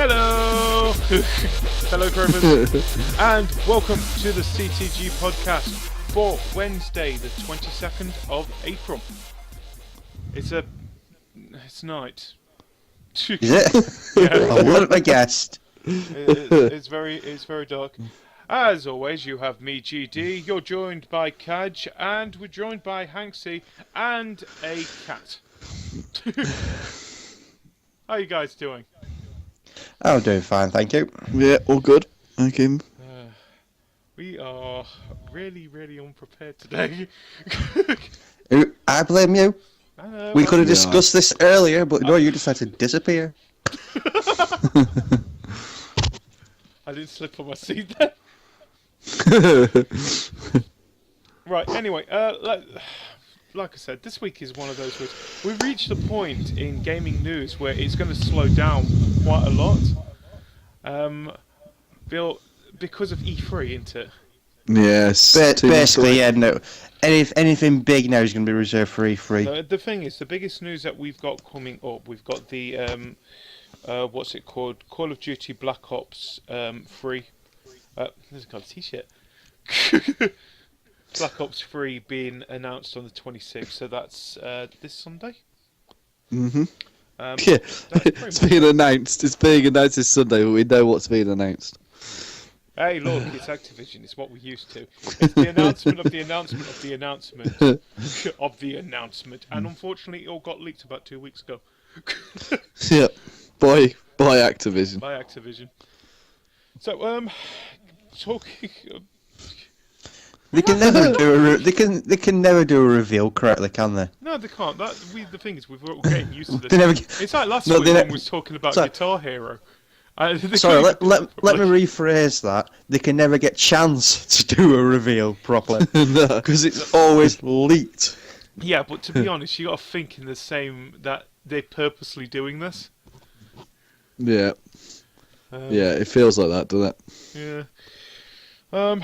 Hello, Fellow Cravers, and welcome to the CTG Podcast for Wednesday, the 22nd of April. It's night. Is it? Yeah. I wouldn't have guessed. It's very dark. As always, you have me, GD. You're joined by Cajr, and we're joined by Hanksy and a cat. How are you guys doing? I'm doing fine, thank you. Yeah, all good. Thank you. We are really unprepared today. I blame you. We could have Yeah. discussed this earlier, but no, you decided to disappear. I didn't slip on my seat there. Right, anyway, like I said, this week is one of those weeks. We've reached a point in gaming news where it's going to slow down quite a lot. Because of E3, isn't it? Yes. Basically, yeah, no. Anything big now is going to be reserved for E3. The thing is, the biggest news that we've got coming up, we've got the, what's it called? Call of Duty Black Ops 3. There's got a t-shirt. Black Ops 3 being announced on the 26th, so that's this Sunday. Mm-hmm. Yeah, It's being announced. It's being announced this Sunday, but we know what's being announced. Hey, look, it's Activision. It's what we're used to. It's the announcement of the announcement of the announcement of the announcement, and unfortunately, it all got leaked about 2 weeks ago. Yeah, by Activision. By Activision. So, talking. They can never do they can never do a reveal correctly, can they? No, they can't. The thing is, we're getting used to this. They never. It's like last No, week they when ne- we was talking about Sorry. Guitar Hero. Sorry, let me rephrase that. They can never get chance to do a reveal properly No. because it's always leaked. Yeah, but to be honest, you got to think in the same that they're purposely doing this. Yeah. Yeah, it feels like that, doesn't it? Yeah.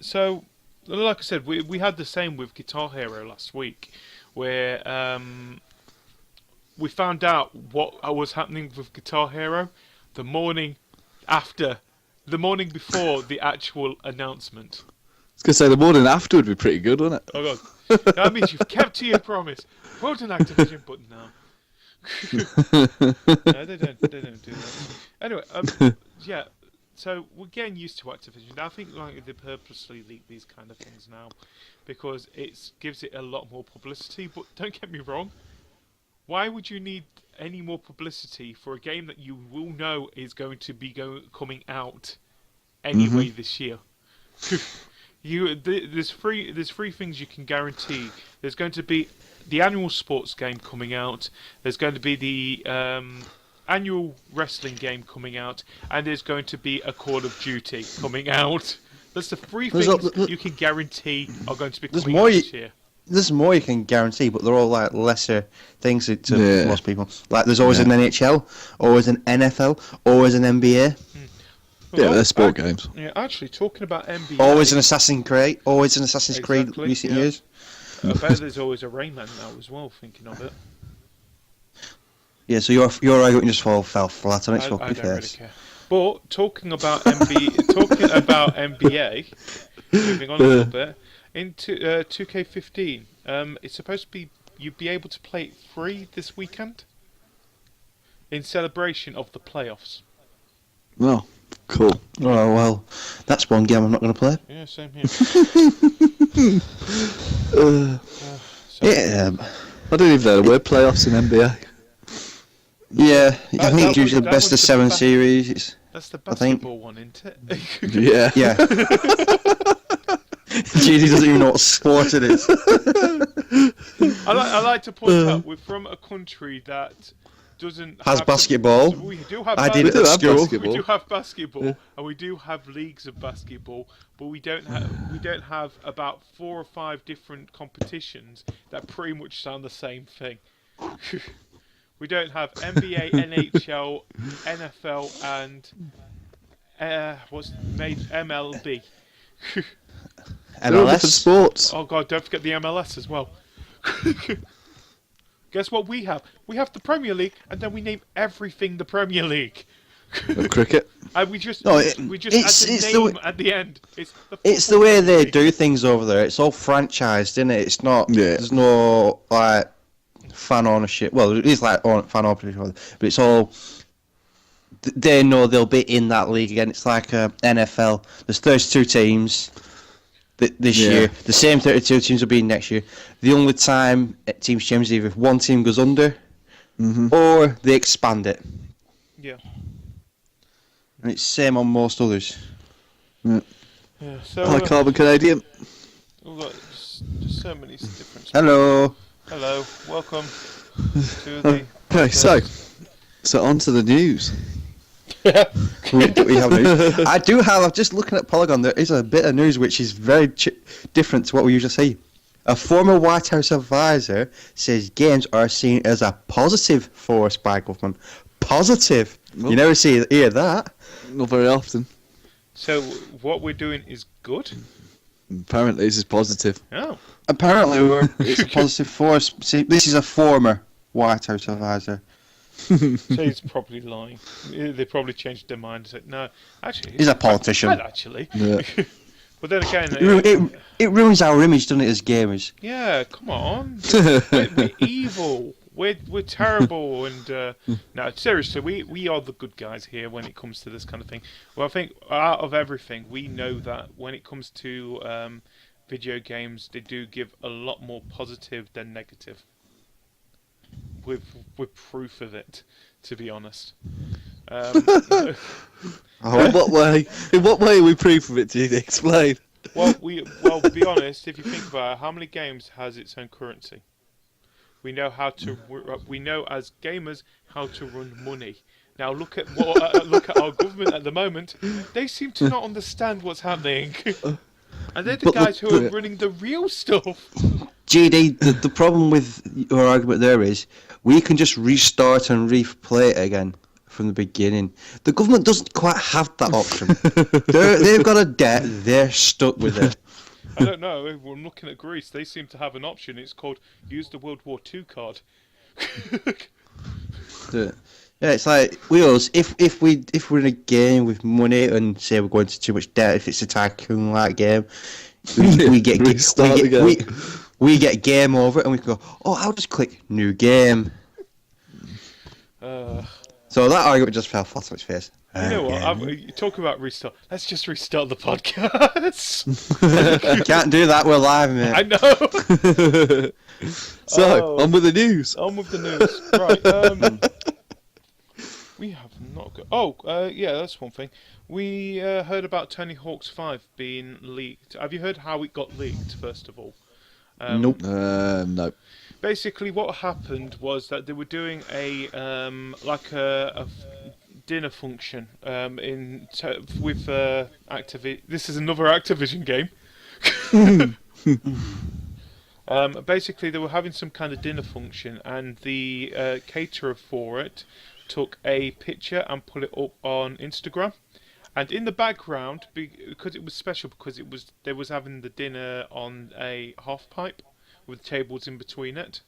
So, like I said, we had the same with Guitar Hero last week, where we found out what was happening with Guitar Hero the morning before the actual announcement. I was going to say, the morning after would be pretty good, wouldn't it? Oh god, that means you've kept to your promise. Well done, Activision, but no. No, they don't do that. Anyway, yeah. So we're getting used to Activision. I think like they purposely leak these kind of things now because it gives it a lot more publicity. But don't get me wrong. Why would you need any more publicity for a game that you will know is going to be coming out anyway this year? There's three things you can guarantee. There's going to be the annual sports game coming out. There's going to be the annual wrestling game coming out, and there's going to be a Call of Duty coming out. That's the three things you can guarantee are going to be coming out this year. There's more you can guarantee, but they're all like lesser things to most people. Like there's always an NHL, always an NFL, always an NBA. Yeah, they're sport games. Yeah, actually, talking about NBA, Always an Assassin's Creed. Always an Assassin's Creed. Recent years. I bet there's always a Rayman now as well. Thinking of it. Yeah, so your argument just fell flat on its I fucking don't really face. care. But talking about NBA, moving on a little bit into 2K15. It's supposed to be you'd be able to play it free this weekend in celebration of the playoffs. Oh, cool. Oh well, that's one game I'm not going to play. Yeah, same here. Yeah, I don't even know the word playoffs in NBA. yeah. I think it's usually that the best of one's the 7 best- series. That's the I think- basketball one, isn't it? Yeah. Yeah. GD doesn't even know what sport it is. I like to point out we're from a country that doesn't Has have basketball. We do have. I did We it do at have school. basketball. We do have basketball, Yeah. and we do have leagues of basketball, but we don't have about 4 or 5 different competitions that pretty much sound the same thing. We don't have NBA, NHL, NFL, and what's made MLB. They're all different MLS. sports. Oh god, don't forget the MLS as well. Guess what we have? We have the Premier League, and then we name everything the Premier League. Cricket. And we just No, add the name at the end. It's the way they do things over there. It's all franchised, isn't it? It's not. Yeah. There's no like fan ownership. Well, it is like fan ownership, but it's all. They know they'll be in that league again. It's like NFL. There's 32 teams this year. The same 32 teams will be in next year. The only time teams change is either if one team goes under, or they expand it. Yeah. And it's same on most others. Yeah. So Hi, Carbon Canadian. we've got just so many different. Hello. Hello. Welcome to the. Okay, so on to the news. we have news. I'm just looking at Polygon. There is a bit of news which is very different to what we usually see. A former White House advisor says games are seen as a positive force by government. Positive. Well, you never hear that. Not very often. So what we're doing is good. Apparently, this is positive. Oh. Apparently, it's a positive force. See, this is a former White House advisor. So he's probably lying. They probably changed their mind and said, no, actually... He's a politician. Right, actually. Yeah. But then again... It ruins our image, doesn't it, as gamers? Yeah, come on. We're evil. We're terrible. And no, seriously, we are the good guys here when it comes to this kind of thing. Well, I think out of everything, we know that when it comes to video games, they do give a lot more positive than negative. With proof of it, to be honest. In what way? In what way are we proof of it? Do you explain? Well, to be honest, if you think about it, how many games has its own currency? We know we know as gamers how to run money. Now look at our government at the moment. They seem to not understand what's happening, and they're the guys who are running the real stuff. GD, the problem with your argument there is we can just restart and replay it again from the beginning. The government doesn't quite have that option. They've got a debt, they're stuck with it. I don't know, we're looking at Greece, they seem to have an option, it's called use the World War II card. Yeah, it's like wheels. If we're in a game with money and say we're going to too much debt, if it's a tycoon-like game, we get game over and we can go, oh, I'll just click new game. So that argument just fell flat on its face. You know what? You talk about restart. Let's just restart the podcast. Can't do that. We're live, mate. I know. So on with the news. On with the news. Right. We have not got. Oh, yeah, that's one thing. We heard about Tony Hawk's 5 being leaked. Have you heard how it got leaked? First of all. Nope. No. Basically, what happened was that they were doing a dinner function with Activision. This is another Activision game. Basically, they were having some kind of dinner function, and the caterer for it took a picture and put it up on Instagram. And in the background, because it was special, because they was having the dinner on a half pipe with tables in between it.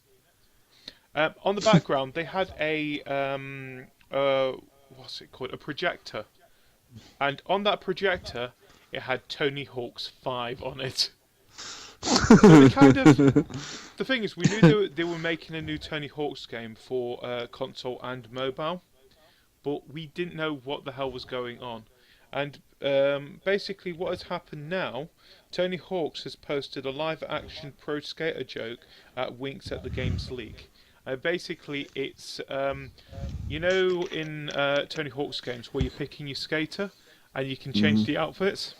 On the background, they had a what's it called? A projector, and on that projector, it had Tony Hawk's 5 on it. So the thing is, we knew they were making a new Tony Hawk's game for console and mobile, but we didn't know what the hell was going on. And basically, what has happened now? Tony Hawk's has posted a live-action pro skater joke at Winks at the Games League. Basically, it's you know in Tony Hawk's games where you're picking your skater and you can change the outfits.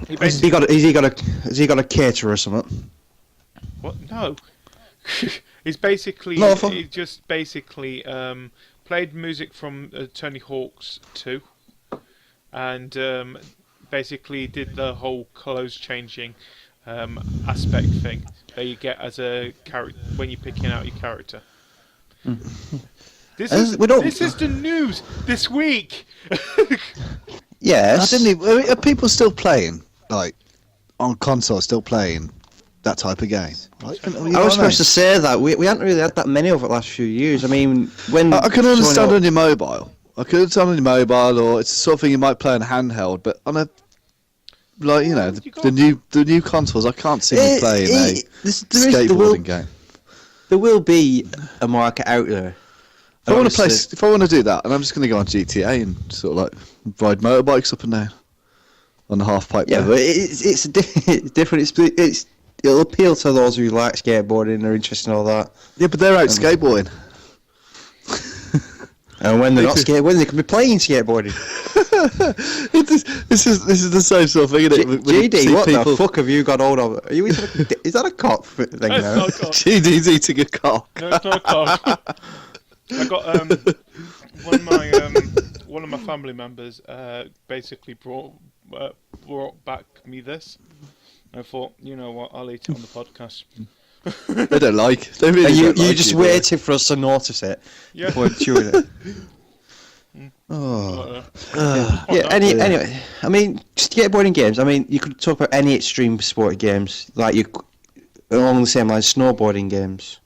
Has he got a caterer or something? What? No. He just basically played music from Tony Hawk's 2, and basically did the whole clothes changing aspect thing that you get as a character when you're picking out your character. This is the news this week. Yes. Are people still playing, like, on console, still playing that type of game. Like, you know I what was I mean? supposed to say that we haven't really had that many over the last few years. I mean, when I can understand Sony- on your mobile. I can understand on your mobile, or it's the sort of thing you might play on handheld, but on a like the new consoles, I can't see me playing a skateboarding game. There will be a market out there. If I want to do that, and I'm just going to go on GTA and sort of like ride motorbikes up and down on the half pipe. Yeah, there. but it's different. It'll appeal to those who like skateboarding and are interested in all that. Yeah, but they're out skateboarding. And when they're not skateboarding, they can be playing skateboarding. This is the same sort of thing, isn't it? GD, what the fuck have you got hold of? Is that a cock thing No, it's now? not a cock. GD's eating a cock. No, it's not a cock. I got one of my family members basically brought back me this. I thought, you know what, I'll eat it on the podcast. They don't like. They really And don't you like just do they? waited for us to notice it Yeah. before chewing it. Anyway, I mean, skateboarding games. I mean, you could talk about any extreme sport games, like along the same lines, snowboarding games.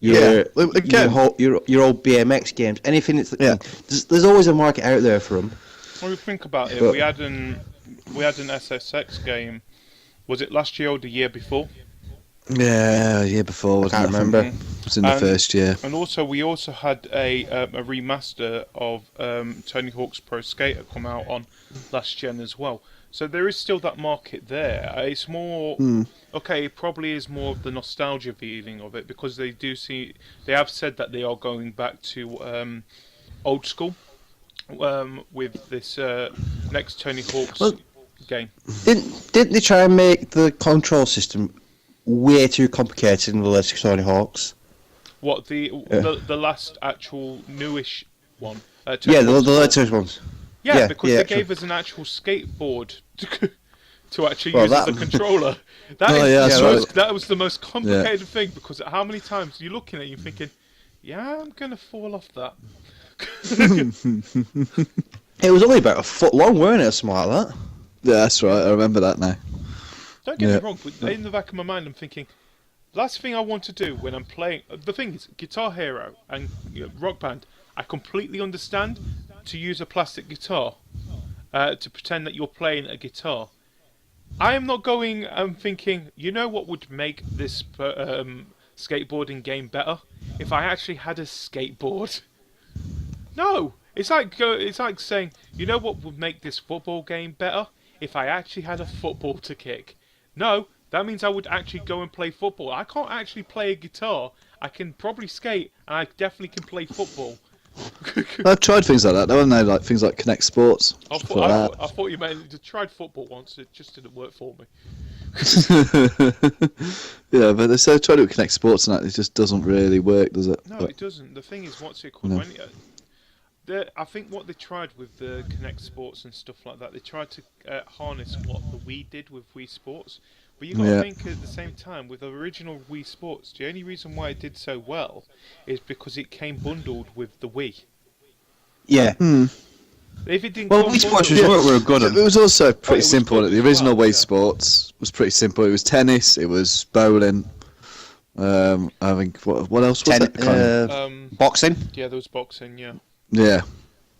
Yeah, again, your old BMX games, anything that's there's always a market out there for them. When we think about it, But- we had an SSX game. Was it last year or the year before? yeah, year before, wasn't Can't it? remember. It was in the first year. And also, we also had a remaster of Tony Hawk's Pro Skater come out on last gen as well. So there is still that market there. It's more okay. It probably is more of the nostalgia feeling of it because they have said that they are going back to old school with this next Tony Hawk's game. Didn't they try and make the control system way too complicated in the latest Tony Hawk's? What the last actual newish one? Yeah, the latest ones. Yeah, because they true. gave us an actual skateboard to actually Well, use as a controller. That was the most complicated thing because how many times you're looking at it, you're thinking, yeah, I'm gonna fall off that. It was only about a foot long, weren't it, or something like that? Yeah, that's right. I remember that now. Don't get me wrong, but in the back of my mind, I'm thinking, last thing I want to do when I'm playing. The thing is, Guitar Hero and Rock Band, I completely understand to use a plastic guitar to pretend that you're playing a guitar. I am not going and thinking, you know what would make this skateboarding game better? If I actually had a skateboard. No! It's like saying, you know what would make this football game better? If I actually had a football to kick. No, that means I would actually go and play football. I can't actually play a guitar. I can probably skate, and I definitely can play football. I've tried things like that, though, haven't they? Like things like Connect Sports. I thought you meant I tried football once. It just didn't work for me. Yeah, but they say try to do Connect Sports and that. It just doesn't really work, does it? No, it doesn't. The thing is, what's it called? No. I think what they tried with the Connect Sports and stuff like that, they tried to harness what the Wii did with Wii Sports. But you got to think at the same time, with the original Wii Sports, the only reason why it did so well is because it came bundled with the Wii. Yeah. If it didn't Wii Sports were good. It was also pretty was simple. good The as original well, Wii Sports was pretty simple. It was tennis, it was bowling. I think what else was it? Boxing. Yeah, there was boxing. Yeah. Yeah,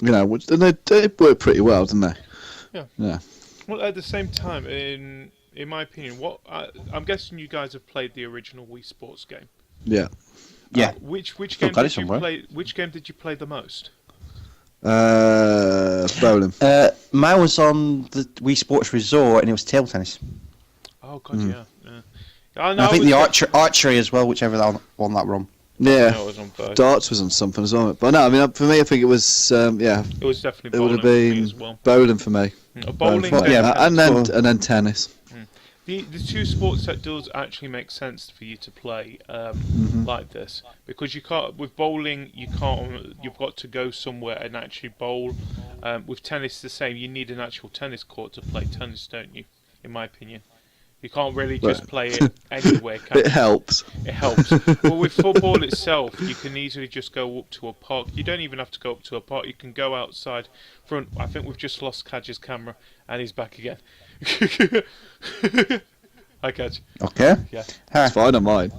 you know, and they worked pretty well, didn't they? Yeah. Yeah. Well, at the same time, in my opinion, I'm guessing you guys have played the original Wii Sports game. Yeah. Yeah. Which Still game got it did you somewhere. play? Which game did you play the most? Bowling. Mine was on the Wii Sports Resort, and it was table tennis. Oh God, yeah. I And I think the archery as well, whichever one that run. Yeah. No, it was on both. Darts was on something as well. But no, I mean, for me, I think it was, yeah, It was definitely it would bowling have for me been as well. bowling for me. Bowling, and then tennis. The two sports that does actually make sense for you to play like this, because you can't with bowling you've got to go somewhere and actually bowl. With tennis the same, you need an actual tennis court to play tennis, don't you? In my opinion, you can't really just play it anywhere. It helps. It helps. But with football itself, you can easily just go up to a park. You don't even have to go up to a park. You can go outside front. I think we've just lost Cajr's camera, and he's back again. Hi, Caj. Okay. Yeah. It's fine on mine.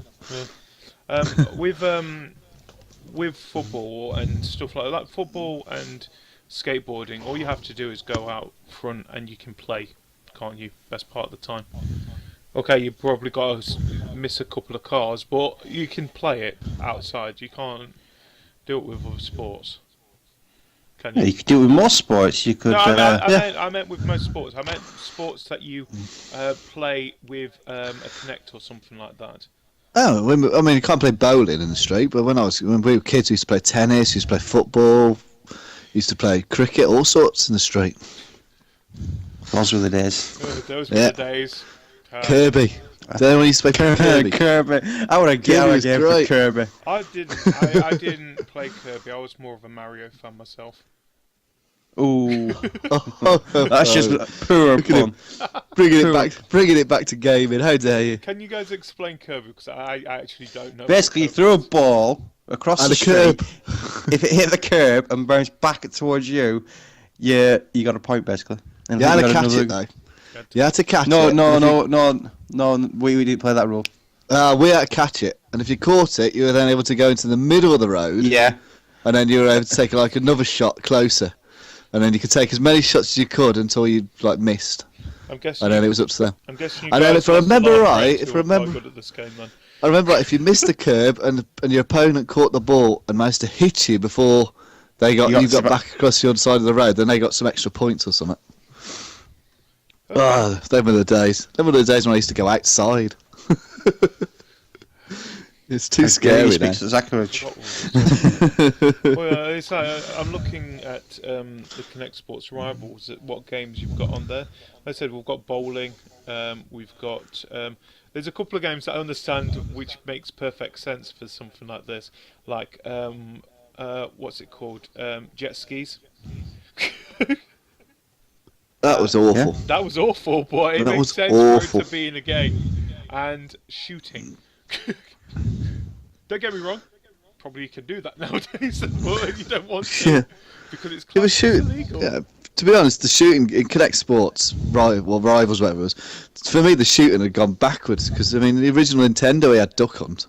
With football and stuff like that, football and skateboarding, all you have to do is go out front and you can play, can't you? Best part of the time. Okay, you probably got to miss a couple of cars, but you can play it outside. You can't do it with other sports. Can you? Yeah, you could do it with more sports. You could. No, Yeah. I meant with most sports. I meant sports that you play with a Connect or something like that. Oh, I mean, you can't play bowling in the street, but when we were kids, we used to play tennis, we used to play football, we used to play cricket, all sorts in the street. Those were the days. Those were the days. Kirby. Did anyone used to play Kirby? Kirby. I would have given for Kirby. I didn't play Kirby. I was more of a Mario fan myself. Ooh. That's just poor fun. Bringing it back to gaming. How dare you? Can you guys explain Kirby? Because I actually don't know. Basically, you throw a ball across the street. Curb. If it hit the curb and bounced back towards you, you got a point basically. And You had you to got catch another- it though. You had to catch No, it. no. We didn't play that rule. We had to catch it, and if you caught it, you were then able to go into the middle of the road. Yeah. And then you were able to take like another shot closer, and then you could take as many shots as you could until you like missed. I'm guessing. And then it was up to them. I'm guessing. And then if I remember right, good at this game, then. I remember like, if you missed the curb and your opponent caught the ball and managed to hit you before you got back across the other side of the road, then they got some extra points or something. Okay. Them were the days. Them were the days when I used to go outside. It's too scary now. Exactly. Well, it's like, I'm looking at the Connect Sports Rivals, at what games you've got on there. Like I said, we've got bowling, we've got... there's a couple of games that I understand which makes perfect sense for something like this. Like, what's it called? Jet skis. That was awful. Yeah. That was awful, but it makes sense for it to be in a game. And shooting. Don't get me wrong, probably you can do that nowadays, but you don't want to. Yeah. Because it's It was shooting. illegal. Yeah, to be honest, the shooting in Connect Sports, Rivals, whatever it was, for me the shooting had gone backwards because I mean the original Nintendo he had Duck Hunt,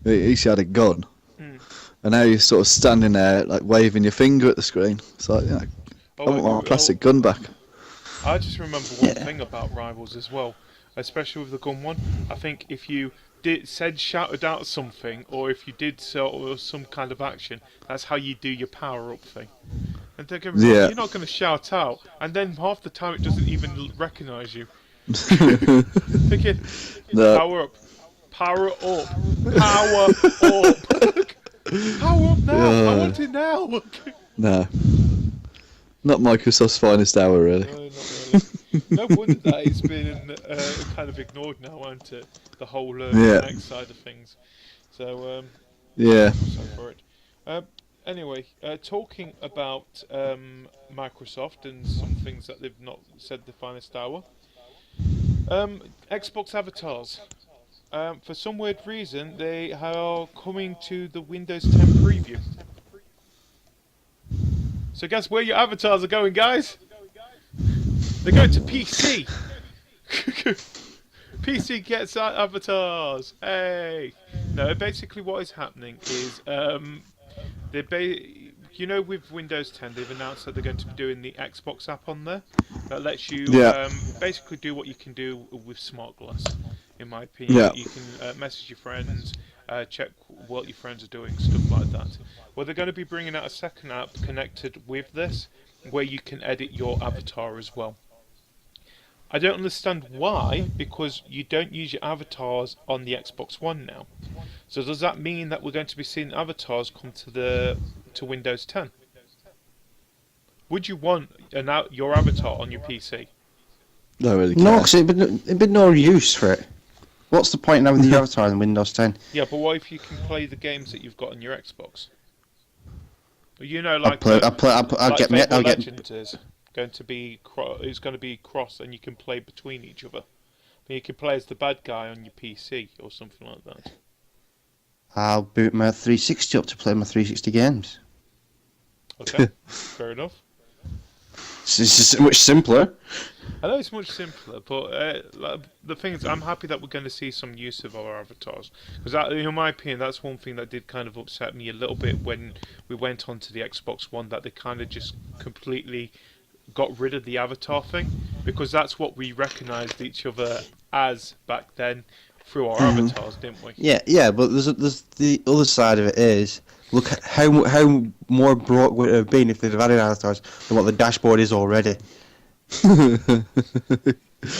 he actually had a gun, and now you're sort of standing there like waving your finger at the screen. It's like, I want my plastic gun back. I just remember one thing about Rivals as well, especially with the gun one. I think if you shouted out something, or if you did some kind of action, that's how you do your power up thing. And don't get me wrong, you're not going to shout out, and then half the time it doesn't even recognise you. Thinking, power up, power up, power up, power up now. I want it now. No. Not Microsoft's finest hour, really. No, not really. No wonder that it's been kind of ignored now, hasn't it? The whole Connect side of things. So, yeah. Sorry for it. Anyway, talking about Microsoft and some things that they've not said the finest hour. Xbox avatars. For some weird reason, they are coming to the Windows 10 preview. So guess where your avatars are going, guys? They're going to PC. PC gets avatars. Hey. No, basically what is happening is with Windows 10 they've announced that they're going to be doing the Xbox app on there that lets you basically do what you can do with Smart Glass. In my opinion, you can message your friends, check what your friends are doing, stuff like that. Well, they're going to be bringing out a second app connected with this, where you can edit your avatar as well. I don't understand why, because you don't use your avatars on the Xbox One now. So does that mean that we're going to be seeing avatars come to Windows 10? Would you want your avatar on your PC? No, really. Care. No, because it'd be no use for it. What's the point in having the avatar in Windows 10? Yeah, but what if you can play the games that you've got on your Xbox? You know, like I'll get Legends is going to be cross, and you can play between each other. But you can play as the bad guy on your PC or something like that. I'll boot my 360 up to play my 360 games. Okay, fair enough. It's just much simpler. I know it's much simpler, but the thing is, I'm happy that we're going to see some use of our avatars. Because, in my opinion, that's one thing that did kind of upset me a little bit when we went onto the Xbox One, that they kind of just completely got rid of the avatar thing. Because that's what we recognised each other as back then through our avatars, didn't we? Yeah, but there's the other side of it is, look at how more broke would it have been if they'd have added avatars than what the dashboard is already.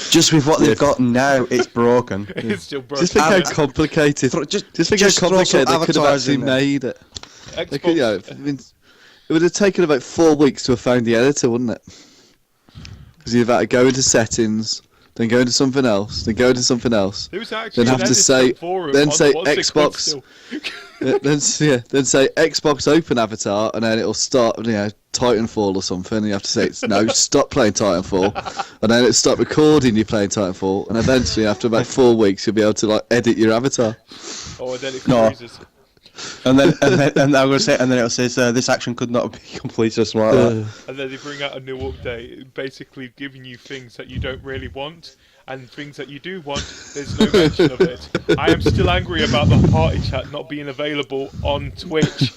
Just with what they've got now, it's broken. It's still broken. Just think how complicated. Just think how complicated they could have actually made it. They could, I mean, it would have taken about 4 weeks to have found the editor, wouldn't it? Because you'd have had to go into settings, then go into something else, then go into something else, There was actually then have to say, then say Xbox, then say Xbox Open Avatar, and then it'll start, Titanfall or something. And you have to say, no, stop playing Titanfall, and then it'll start recording you playing Titanfall, and eventually, after about 4 weeks, you'll be able to edit your avatar. Oh, then it freezes. And then I'm gonna say, and then it'll say this action could not be completed or something like that. And then they bring out a new update, basically giving you things that you don't really want, and things that you do want, there's no mention of it. I am still angry about the party chat not being available on Twitch.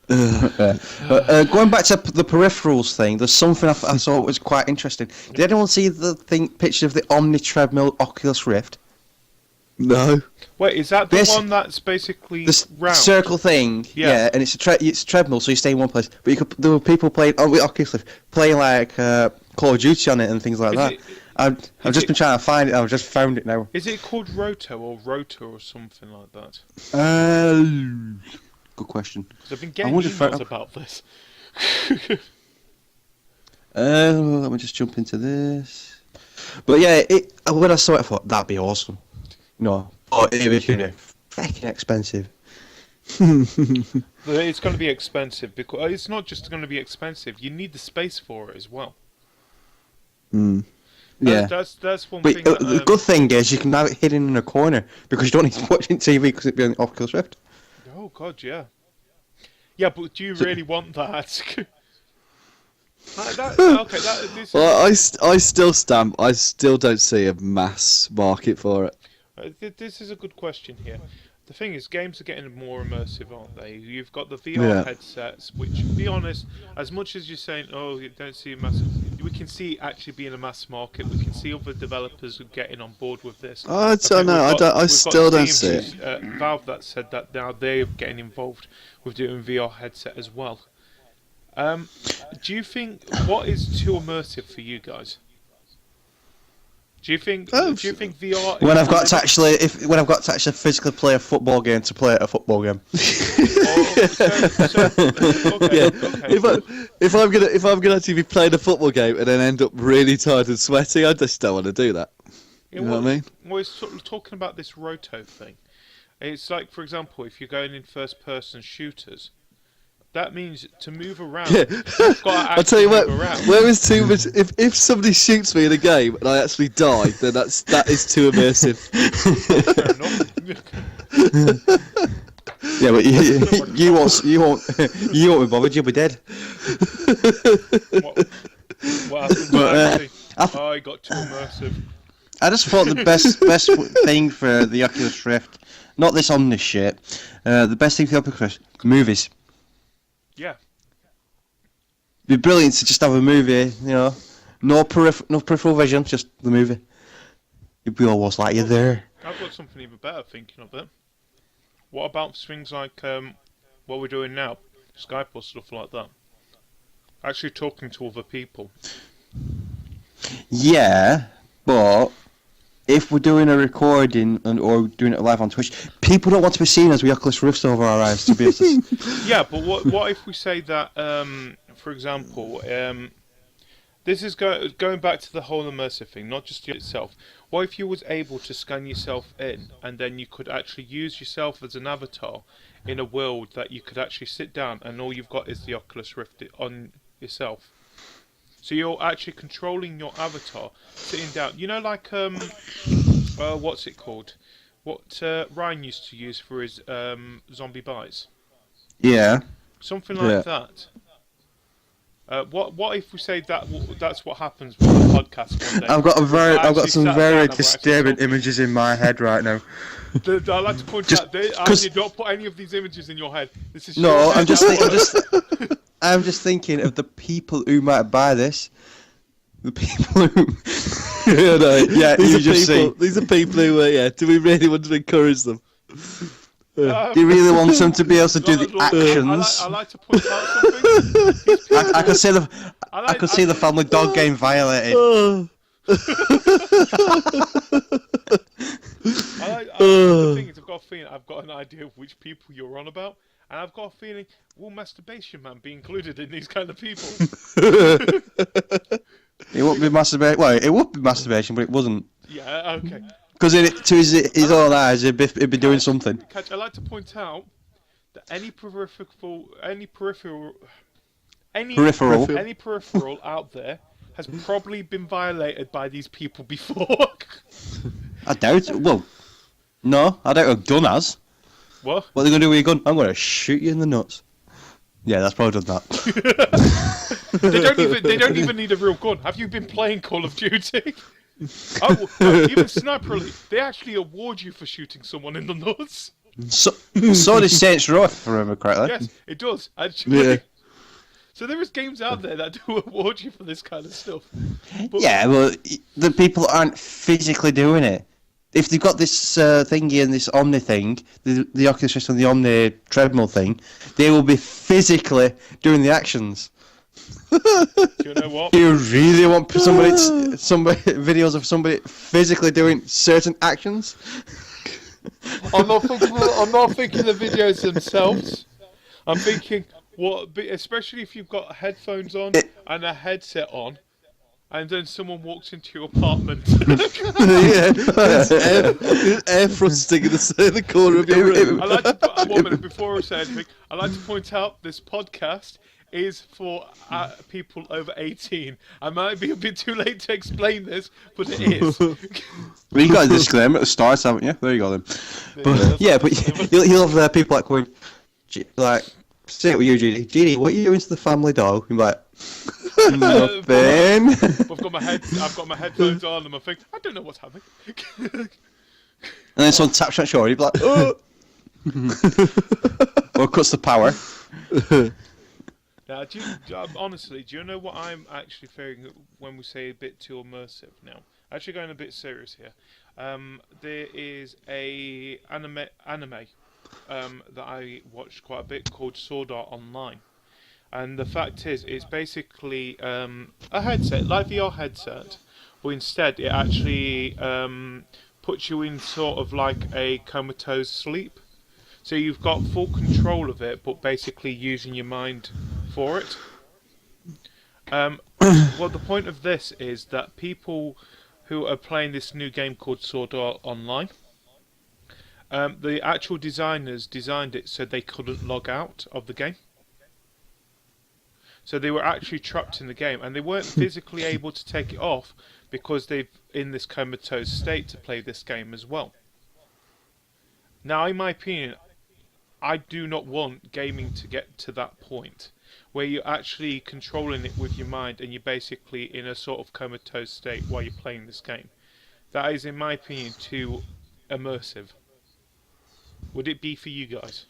But going back to the peripherals thing, there's something I thought was quite interesting. Did anyone see the picture of the Omni treadmill Oculus Rift? No. Wait, is that the one that's basically round? Circle thing? Yeah, and it's a treadmill, so you stay in one place. But there were people playing with Oculus Rift, playing Call of Duty on it and things like that. I've just been trying to find it. I've just found it now. Is it called Roto or something like that? Good question. Because I've been getting emails about this. Let me just jump into this. But yeah, when I saw it, I thought that'd be awesome. No, it was fucking expensive. It's going to be expensive because it's not just going to be expensive. You need the space for it as well. Yeah, that's one but thing. The good thing is you can have it hidden in a corner because you don't need to watch it on TV because it'd be on Oculus Rift. Oh God, yeah. Yeah, but do you really want that? Well, I still don't see a mass market for it. This is a good question here. The thing is, games are getting more immersive, aren't they? You've got the VR headsets, which, to be honest, as much as you're saying, oh, you don't see a mass, we can see actually being a mass market. We can see other developers getting on board with this. I still don't see it. Valve that said that now they're getting involved with doing VR headset as well. Do you think what is too immersive for you guys? Do you think VR? When I've got to actually physically play a football game to play a football game. Okay. If I'm gonna actually be playing a football game and then end up really tired and sweaty, I just don't want to do that. You know what I mean? Well, it's sort of talking about this Roto thing. It's like, for example, if you're going in first-person shooters. That means to move around, you've got to I'll tell you what, move around. where is too much? If somebody shoots me in a game and I actually die, then that is too immersive. Yeah, but you won't be bothered. You'll be dead. What happened? I got too immersive. I just thought the best thing for the Oculus Rift, not this Omnis shit, the best thing for the Oculus Rift, movies. Yeah. It'd be brilliant to just have a movie, no peripheral vision, just the movie. You'd be almost like you're there. I've got something even better thinking of it. What about things like what we're doing now, Skype or stuff like that? Actually talking to other people. Yeah, but if we're doing a recording or doing it live on Twitch, people don't want to be seen as we Oculus Rifts over our eyes. To be honest. Yeah, but what if we say that, for example, this is going back to the whole immersive thing, not just itself. What if you was able to scan yourself in, and then you could actually use yourself as an avatar in a world that you could actually sit down, and all you've got is the Oculus Rift on yourself. So you're actually controlling your avatar, sitting down. You know, like what's it called? What Ryan used to use for his zombie bites. Yeah. Something like that. What if we say that's what happens with the podcast one day? I've got some very disturbing talking. images in my head right now. I'd like to point out, I did not put any of these images in your head. This is No, your head. I'm just thinking of the people who might buy this. The people who, These are people who, do we really want to encourage them? Do you really want them to be able to do the actions? I like to point out something. I can see the family dog getting violated. The thing is, I've got a feeling I've got an idea of which people you're on about, and I've got a feeling will Masturbation Man be included in these kind of people? It won't be masturbation. Well, it would be masturbation, but it wasn't. Yeah, okay. Because to his own eyes, he'd be doing something. Cajr, I'd like to point out that any peripheral out there has probably been violated by these people before. I doubt it. Well, no, I doubt a gun has. What? What are they going to do with your gun? I'm going to shoot you in the nuts. Yeah, that's probably done that. They don't even need a real gun. Have you been playing Call of Duty? Even Sniper Elite, they actually award you for shooting someone in the nuts. So does Saints Row, if I remember correctly. Yes, it does, actually. Yeah. So there is games out there that do award you for this kind of stuff. But, Yeah, well, the people aren't physically doing it. If they've got this thingy and this Omni thing, the Oculus Rift and the Omni treadmill thing, they will be physically doing the actions. Do you know what? Do you really want somebody videos of somebody physically doing certain actions? I'm not thinking the videos themselves. I'm thinking especially if you've got headphones on and a headset on, and then someone walks into your apartment. Air thrusting in the corner of your room. I like to one minute before I say anything. I like to point out this podcast is for people over 18. I might be a bit too late to explain this, but it is. Well, you got a disclaimer at the start, haven't you? There you go then. But you'll have people like going, like, say it with you, GD. GD, what are you doing to the family dog? I'm like, nothing. I've got my headphones on and I think, I don't know what's happening. And then someone taps you on the shoulder, you'd be like, oh! Or cuts the power. Now, honestly, do you know what I'm actually fearing when we say a bit too immersive now? Actually going a bit serious here. There is a anime that I watched quite a bit called Sword Art Online. And the fact is, it's basically a headset, like VR headset, but instead it actually puts you in sort of like a comatose sleep. So you've got full control of it, but basically using your mind for it. Well, the point of this is that people who are playing this new game called Sword Art Online, the actual designers designed it so they couldn't log out of the game. So they were actually trapped in the game, and they weren't physically able to take it off because they're in this comatose state to play this game as well. Now, in my opinion, I do not want gaming to get to that point where you're actually controlling it with your mind and you're basically in a sort of comatose state while you're playing this game. That is, in my opinion, too immersive. Would it be for you guys?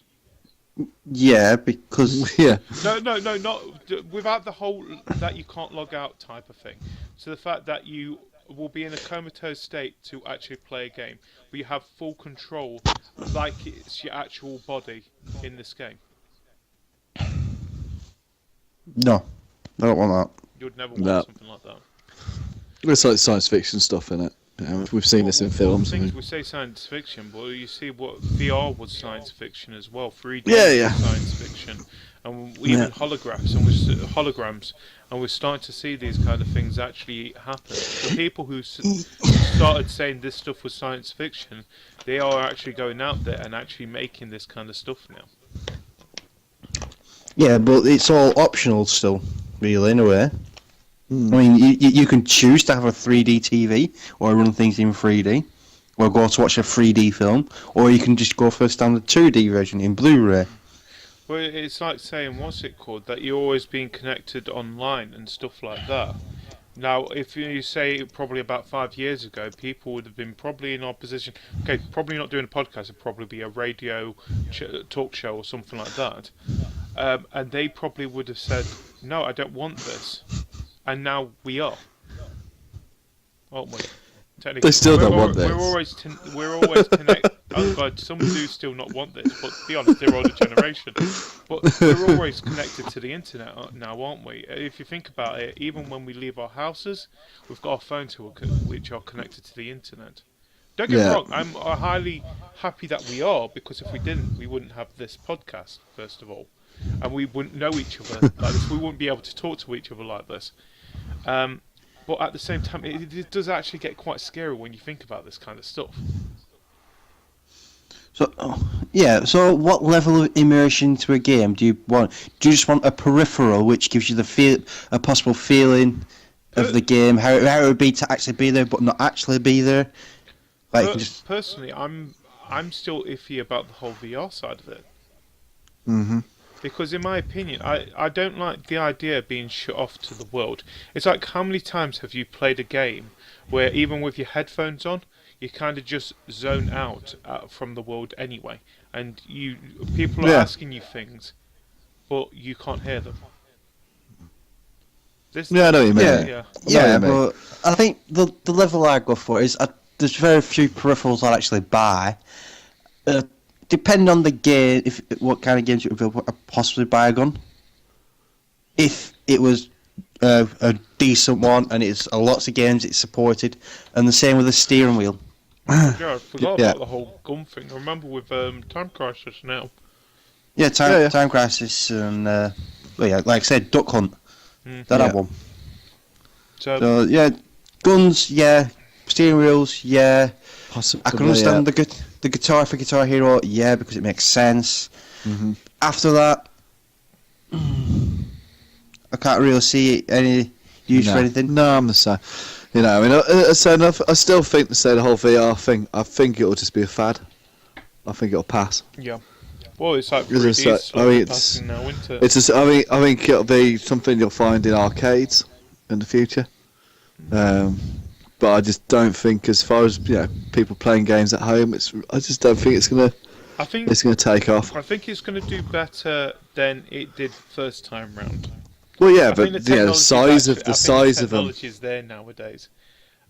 Yeah, because... Yeah. No, not without the whole that you can't log out type of thing. So the fact that you will be in a comatose state to actually play a game, but you have full control, like it's your actual body in this game. No, I don't want that. You would never want something like that. It's like science fiction stuff in it. We've seen this in films. We say science fiction, but you see what VR was science fiction as well. 3D was science fiction, and even holograms, and we're starting to see these kind of things actually happen. The people who started saying this stuff was science fiction, they are actually going out there and actually making this kind of stuff now. Yeah, but it's all optional still, really, in a way. I mean, you can choose to have a 3D TV, or run things in 3D, or go to watch a 3D film, or you can just go for a standard 2D version in Blu-ray. But it's like saying, what's it called, that you're always being connected online and stuff like that. Now, if you say probably about 5 years ago, people would have been probably in our position. Okay, probably not doing a podcast. It'd probably be a radio talk show or something like that. And they probably would have said, "No, I don't want this." And now we are, aren't we? Technically, They still don't want this. We're always connected. Oh God, some do still not want this, but to be honest, they're older generation. But we're always connected to the internet now, aren't we? If you think about it, even when we leave our houses, we've got our phones which are connected to the internet. Don't get me wrong, I'm highly happy that we are, because if we didn't, we wouldn't have this podcast, first of all. And we wouldn't know each other like this. We wouldn't be able to talk to each other like this. But at the same time, it does actually get quite scary when you think about this kind of stuff. So what level of immersion to a game do you want? Do you just want a peripheral which gives you a possible feeling of the game, how it would be to actually be there but not actually be there? Personally, I'm still iffy about the whole VR side of it. Mm-hmm. Because in my opinion, I don't like the idea of being shut off to the world. It's like, how many times have you played a game where even with your headphones on, you kind of just zone out from the world anyway, and people are asking you things, but you can't hear them. I know what you mean. Yeah, but I think the level I go for is there's very few peripherals I'd actually buy. Depending on the game, what kind of games you would possibly buy a gun. If it was a decent one and it's lots of games it's supported, and the same with the steering wheel. Yeah, I forgot about the whole gun thing. I remember with Time Crisis now. Yeah, Time Crisis and like I said, Duck Hunt. That had one. So yeah, guns, yeah, steering wheels, yeah. Possibly, I can understand the guitar for Guitar Hero, yeah, because it makes sense. Mm-hmm. After that, I can't really see any use for anything. No, I'm the same. I mean, I still think the whole VR thing, I think it'll just be a fad. I think it'll pass. Yeah. Well, it's like passing now, isn't it? It's just, I think it'll be something you'll find in arcades in the future. But I just don't think, as far as people playing games at home, I just don't think it's gonna take off. I think it's gonna do better than it did first time round. Well, yeah, but the size of them. Technology is there nowadays.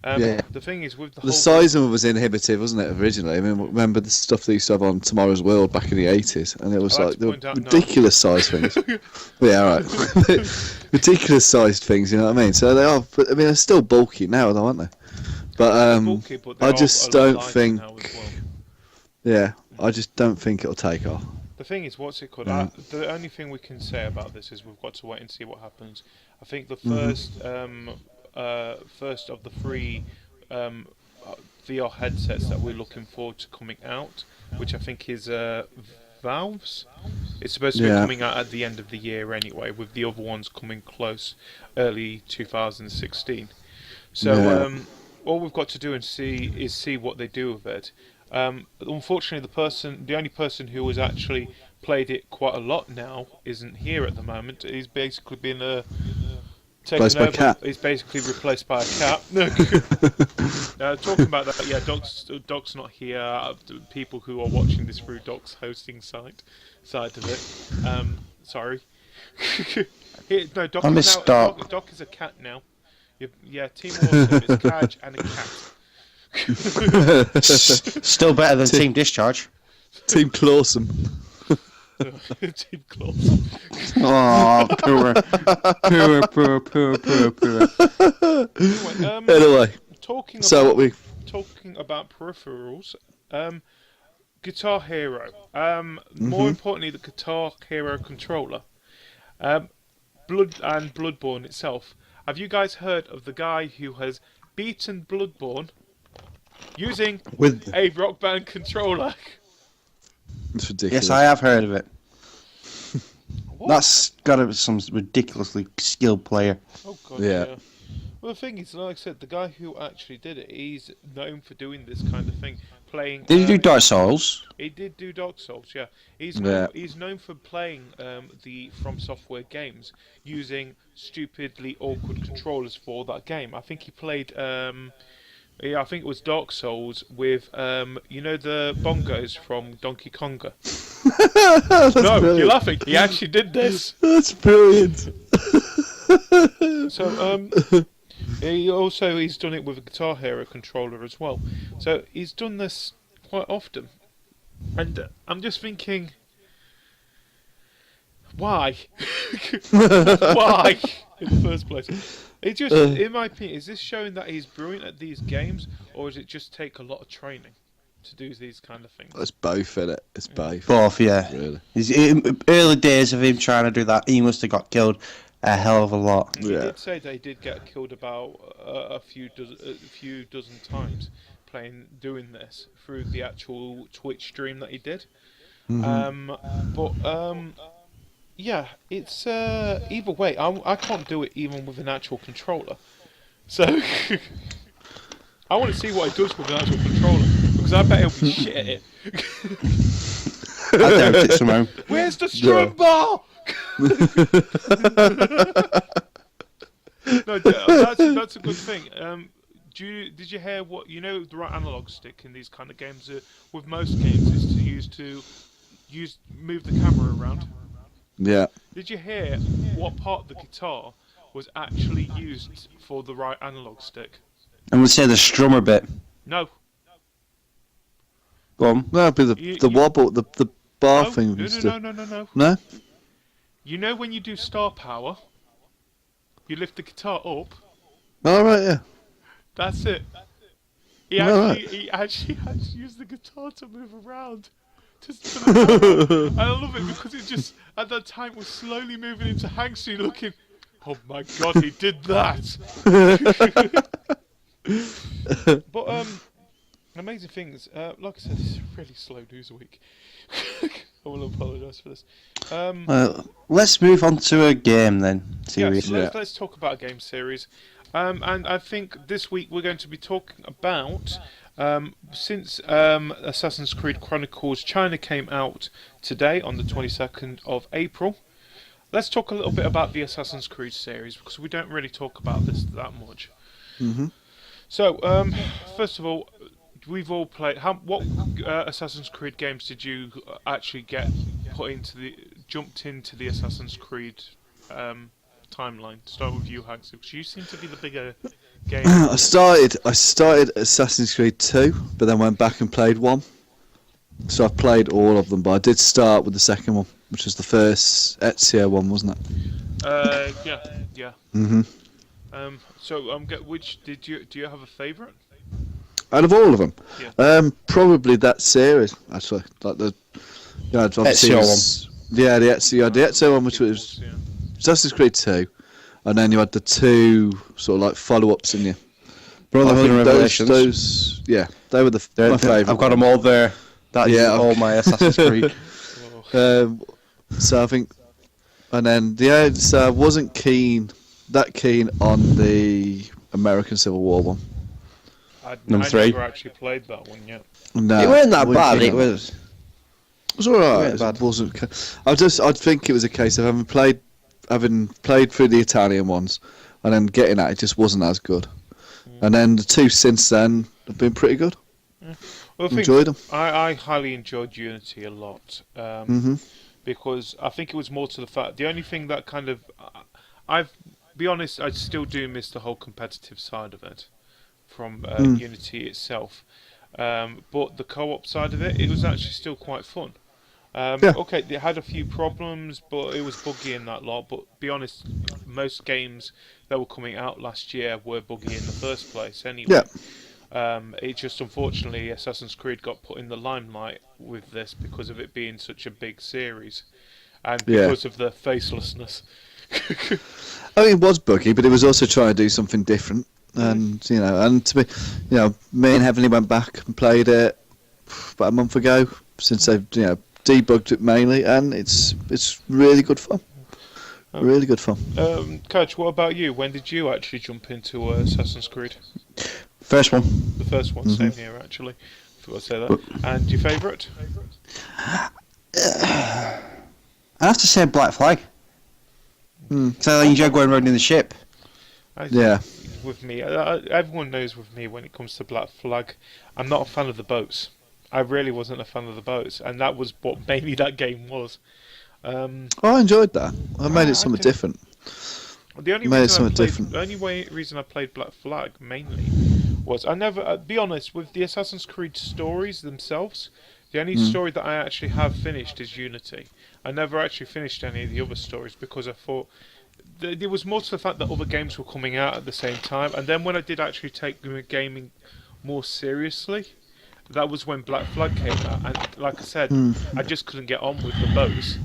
The thing is, with the size of them was inhibitive, wasn't it, originally? I mean, remember the stuff they used to have on Tomorrow's World back in the 80s, and it was they were ridiculous sized things. Yeah, right. Ridiculous sized things, you know what I mean? So they are, but I mean, they're still bulky now, though, aren't they? But I just don't think. Yeah, I just don't think it'll take off. The thing is, what's it called? The only thing we can say about this is we've got to wait and see what happens. I think the first of the three VR headsets that we're looking forward to coming out, which I think is Valve's. It's supposed to be coming out at the end of the year anyway, with the other ones coming close early 2016. So all we've got to do and see what they do with it. Unfortunately, the only person who has actually played it quite a lot now isn't here at the moment. He's basically been taken over. Cat. He's basically replaced by a cat. Talking about that, yeah, Doc's not here. People who are watching this through Doc's hosting side of it. Sorry. Doc is a cat now. Yeah, Team Awesome is Cajr and a cat. Still better than Team Discharge. Team Clawsome. Team Clawsome. Oh, poor. Anyway, talking about peripherals, Guitar Hero. More importantly, the Guitar Hero controller. Bloodborne itself. Have you guys heard of the guy who has beaten Bloodborne using a Rock Band controller? It's ridiculous. Yes, I have heard of it. That's got to be some ridiculously skilled player. Oh god, yeah. Well, the thing is, like I said, the guy who actually did it, he's known for doing this kind of thing, playing. Did you do Dark Souls? He did do Dark Souls, yeah. Yeah. He's known for playing the From Software games using stupidly awkward controllers for that game. I think he played. Yeah, I think it was Dark Souls with the bongos from Donkey Konga. That's No, brilliant. you're laughing. He actually did this. That's brilliant. So he's done it with a Guitar Hero controller as well. So he's done this quite often, and I'm just thinking, why? Why in the first place? It just, in my opinion, is this showing that he's brilliant at these games, or does it just take a lot of training to do these kind of things? It's both, innit? It's both. Both, yeah. Really. Early days of him trying to do that, he must have got killed a hell of a lot. He Yeah. did say that he did get killed about a few dozen times doing this through the actual Twitch stream that he did. Yeah, it's either way. I can't do it even with an actual controller. So I want to see what it does with an actual controller, because I bet he'll be shit at it. I doubt it somehow. Where's the strum bar? No, that's a good thing. Did you hear what the right analog stick in these kind of games? With most games, is to move the camera around. Yeah. Did you hear what part of the guitar was actually used for the right analog stick? And we'll say the strummer bit. No. Go on. No, it'd be the wobble, the bar thing. No. No? You know when you do star power, you lift the guitar up. All right, yeah. That's it. He actually had to use the guitar to move around. Just to the camera. And I love it because it just, at that time, was slowly moving into Hanksy looking, oh my god, he did that! But, amazing things. Like I said, this is a really slow news week. I will apologise for this. Let's move on to a game then. Series. Let's talk about a game series. And I think this week we're going to be talking about, since Assassin's Creed Chronicles China came out today on the 22nd of April, let's talk a little bit about the Assassin's Creed series, because we don't really talk about this that much. Mm-hmm. So, first of all, we've all played. What Assassin's Creed games did you actually jumped into the Assassin's Creed timeline? Start with you, Hanksy, because you seem to be the bigger game. I started Assassin's Creed 2, but then went back and played 1. So I've played all of them, but I did start with the second one, which was the first Ezio one, wasn't it? Yeah. Mhm. So do you have a favourite? Out of all of them, Yeah. probably that series actually, like the Ezio one. Yeah, the Ezio one, which was Yeah. Assassin's Creed 2, and then you had the 2 sort of like follow-ups in you. Brotherhood and Revelations. Those, yeah, they were my favourite. I've got them all there. That is all my Assassin's Creed. So I think, and then so I wasn't that keen on the American Civil War one. I Number 3. never actually played that one yet. No, It weren't that I wouldn't bad. think It was. It was alright. It weren't It wasn't. I'd think it was a case of having played through the Italian ones, and then getting at it just wasn't as good. And then the 2 since then have been pretty good. Well, Enjoyed them. I highly enjoyed Unity a lot, because I think it was more to the fact. The only thing that kind of, be honest, I still do miss the whole competitive side of it from Unity itself. But the co-op side of it was actually still quite fun. Okay, it had a few problems, but it was buggy in that lot. But be honest, most games that were coming out last year were buggy in the first place anyway. Yeah. It just, unfortunately, Assassin's Creed got put in the limelight with this because of it being such a big series, and because of the facelessness. I mean, it was buggy, but it was also trying to do something different. And to me, me and Heavenly went back and played it about a month ago, since they've debugged it mainly, and it's really good fun. Really good fun. Coach, what about you? When did you actually jump into Assassin's Creed? First one. The first one, same here actually. Thought I'd say that. And your favourite? I have to say Black Flag. So I enjoy going around in the ship. Yeah. With me, everyone knows with me when it comes to Black Flag, I'm not a fan of the boats. I really wasn't a fan of the boats, and that was what mainly that game was. I enjoyed that. I made it something different. The only reason I played Black Flag mainly was I never. Be honest, with the Assassin's Creed stories themselves, the only story that I actually have finished is Unity. I never actually finished any of the other stories because I thought there was more to the fact that other games were coming out at the same time. And then when I did actually take gaming more seriously, that was when Black Flag came out. And like I said, I just couldn't get on with the boats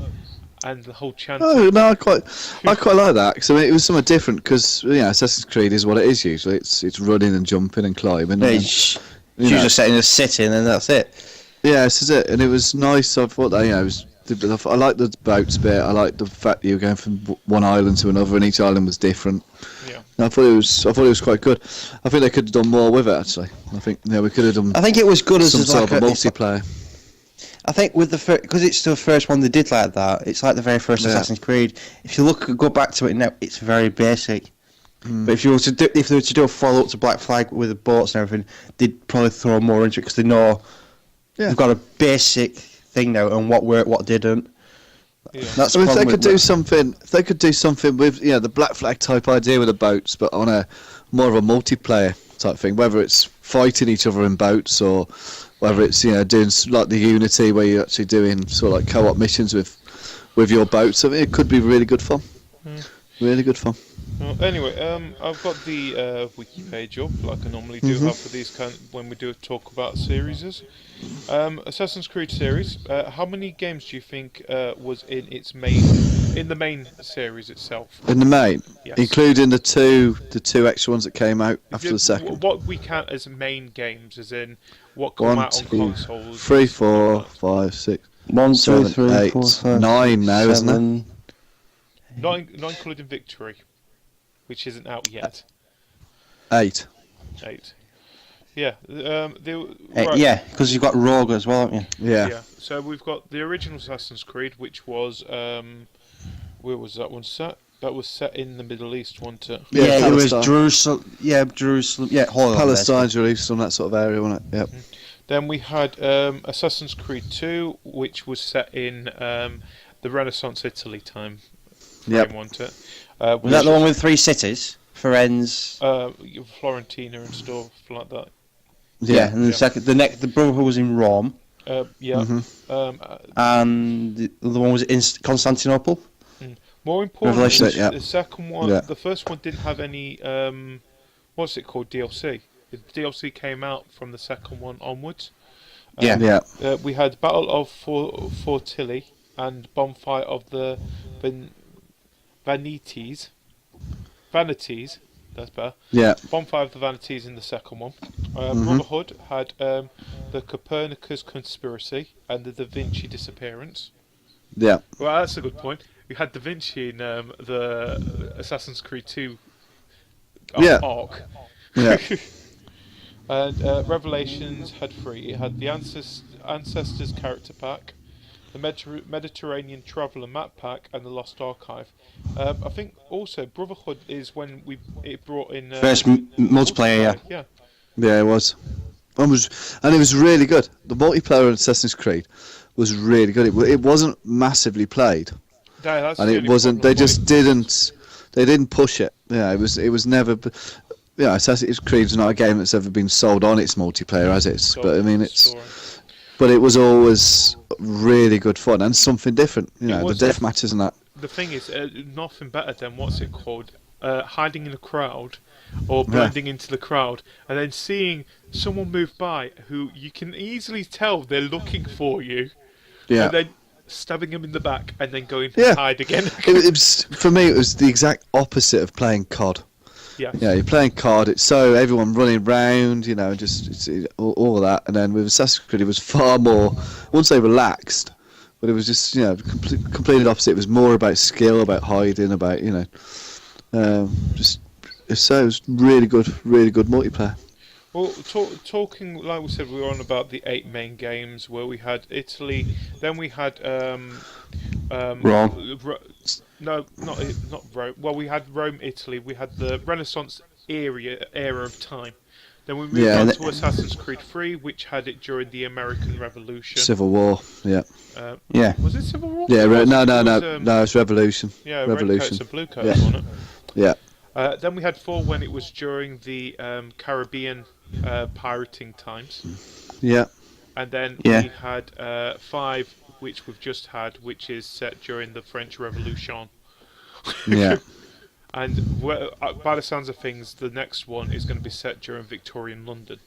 and the whole chance. Oh no, I quite like that because I mean it was something different because Assassin's Creed is what it is usually. It's running and jumping and climbing. Yeah, you just set in a sitting and that's it. Yeah, this is it, and it was nice. I thought that it was. I liked the boats bit. I liked the fact that you were going from one island to another, and each island was different. Yeah. And I thought it was quite good. I think they could have done more with it actually. I think we could have done. I think it was good as some sort like of a multiplayer. I think with because it's the first one they did like that. It's like the very first Assassin's Creed. If you go back to it now, it's very basic. But if they were to do a follow up to Black Flag with the boats and everything, they'd probably throw more into it because they know they've got a basic thing now and what worked, what didn't. Yeah. That's So if they could do something with the Black Flag type idea with the boats, but on a more of a multiplayer type thing, whether it's fighting each other in boats or whether it's doing like the Unity where you're actually doing sort of like co-op missions with your boats. I mean, it could be really good fun. Really good fun. Well, anyway, I've got the wiki page up like I normally do have for these when we do talk about series. Assassin's Creed series. How many games do you think was in the main series itself? In the main, Yes. including the two extra ones that came out after the second. What we count as main games, as in what come 1, out on 2, consoles? 3, 4, 5, 6, 1, 2, 7, 3, 8, 4, 5, 9 now, 7. isn't it? Not including Victory, which isn't out yet. 8. 8. Yeah. Right. Yeah, because you've got Rogue as well, haven't you? Yeah. So we've got the original Assassin's Creed, which was where was that one set? That was set in the Middle East, wasn't it? Yeah, it was Palestine. Jerusalem. Yeah, Jerusalem. Yeah, Palestine, Jerusalem, that sort of area, wasn't it? Yep. Then we had Assassin's Creed 2, which was set in the Renaissance Italy time. Yep. Wasn't it? Was that the one with 3 cities? Firenze. Florentina and stuff like that. Yeah, and the Brotherhood was in Rome. Yeah. And the other one was in Constantinople. More importantly, Revelation, the second one, the first one didn't have any, what's it called, DLC. The DLC came out from the second one onwards. We had Battle of Fortilli and Bonfire of the Vanities, that's better. Yeah. Bonfire of the Vanities in the second one. Brotherhood had the Copernicus Conspiracy and the Da Vinci Disappearance. Yeah. Well, that's a good point. We had Da Vinci in the Assassin's Creed 2 arc. Yeah. And Revelations had 3. It had the Ancestors character pack, the Mediterranean Traveller map pack, and the Lost Archive. I think also Brotherhood is when it brought in first multiplayer. Yeah. Yeah, it was. And it was really good. The multiplayer in Assassin's Creed was really good. It wasn't massively played. Yeah, that's and the it only wasn't. problem They just didn't. They didn't push it. Yeah, it was never. Yeah, Assassin's Creed's not a game that's ever been sold on its multiplayer as it's. But I mean, it's. But it was always really good fun and something different. The death matches and that. The thing is, nothing better than what's it called? Hiding in a crowd, or blending into the crowd, and then seeing someone move by who you can easily tell they're looking for you. Yeah. And then stabbing him in the back and then going to hide again. For me, it was the exact opposite of playing COD. Yeah. Yeah, you're playing COD. It's so everyone running round, just all that. And then with Assassin's Creed, it was far more. I wouldn't say relaxed, But it was just, completely opposite. It was more about skill, about hiding, about, just it was really good multiplayer. Well, talking like we said, we were on about the 8 main games where we had Italy, then we had Rome. no, not Rome. Well, we had Rome, Italy. We had the Renaissance era of time. Then we moved on to Assassin's Creed 3, which had it during the American Revolution. Civil War, yeah. Was it Civil War? Yeah, no, it's Revolution. Yeah, Revolution. red coats and blue coats on it. Yeah. Then we had 4 when it was during the Caribbean pirating times. Yeah. And then we had 5, which we've just had, which is set during the French Revolution. Yeah. And by the sounds of things, the next one is going to be set during Victorian London.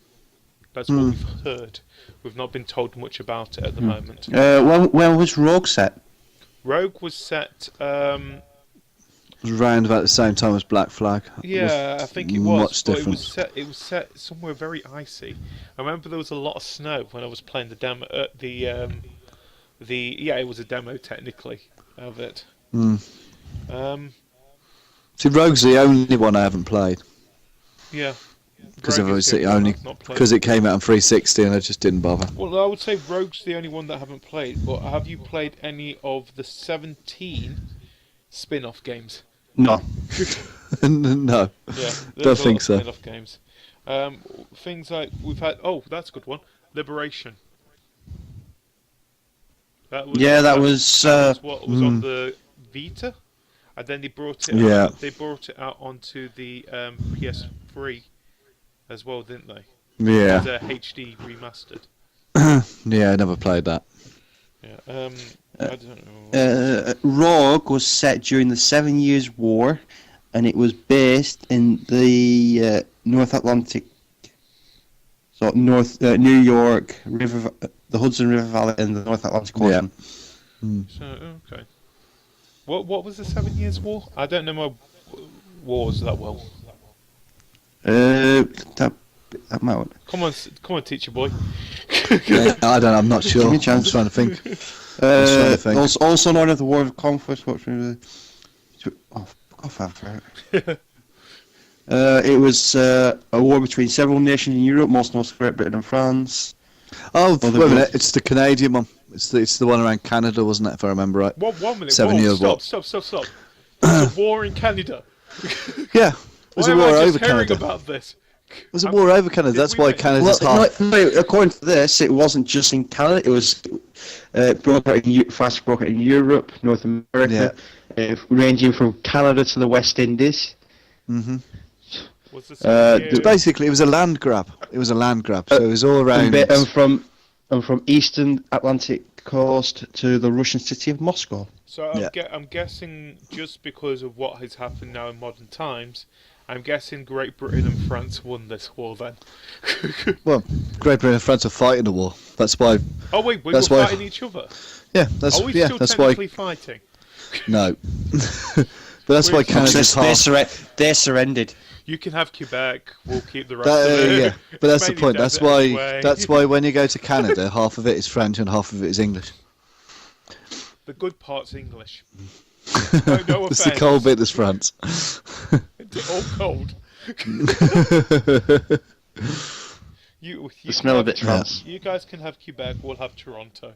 That's what we've heard. We've not been told much about it at the moment. When was Rogue set? Rogue was set... it was around about the same time as Black Flag. Yeah, I think it was. Much different. It was set somewhere very icy. I remember there was a lot of snow when I was playing the demo. It was a demo technically of it. See, Rogue's the only one I haven't played. Yeah. Because it came out on 360 and I just didn't bother. Well, I would say Rogue's the only one that I haven't played. But have you played any of the 17 spin-off games? No. No. Yeah, don't think so. Spin-off games. Things like we've had. Oh, that's a good one. Liberation. That was what was on the Vita, and then they brought it. Yeah. They brought it out onto the PS3 as well, didn't they? Yeah. As a HD remastered. Yeah, I never played that. Yeah. I don't know. Rogue was set during the 7 Years' War, and it was based in the North Atlantic, so New York River, the Hudson River Valley, and the North Atlantic Ocean. Yeah. So okay. What was the 7 Years' War? I don't know my wars that well. That might. Come on, teacher boy. Yeah, I don't know, I'm not sure. Give me a chance. I'm trying to think. Also known as the War of Conquest. It was a war between several nations in Europe, most Great Britain and France. Oh, wait a minute, it's the Canadian one. It's the one around Canada, wasn't it, if I remember right? 1 minute. 7 years war. Stop. It's a war in Canada. Yeah, there's a war over Canada. About this? There's a war over Canada. That's why Canada's half. No, according to this, it wasn't just in Canada. It was broke out in Europe, North America, ranging from Canada to the West Indies. Mm-hmm. Basically, it was a land grab. So it was all around. And from eastern Atlantic coast to the Russian city of Moscow. So I'm guessing just because of what has happened now in modern times, I'm guessing Great Britain and France won this war then. Well, Great Britain and France are fighting a war. That's why. Oh wait, we were fighting each other. Yeah, that's Are we still technically fighting? No. But that's why Canada's half. They surrendered. You can have Quebec. We'll keep the rest of it. Yeah, but that's the point. That's why. Anyway. That's why when you go to Canada, half of it is French and half of it is English. The good part's English. No It's the cold bit that's France. It's all cold. You smell a bit France. You guys can have Quebec. We'll have Toronto.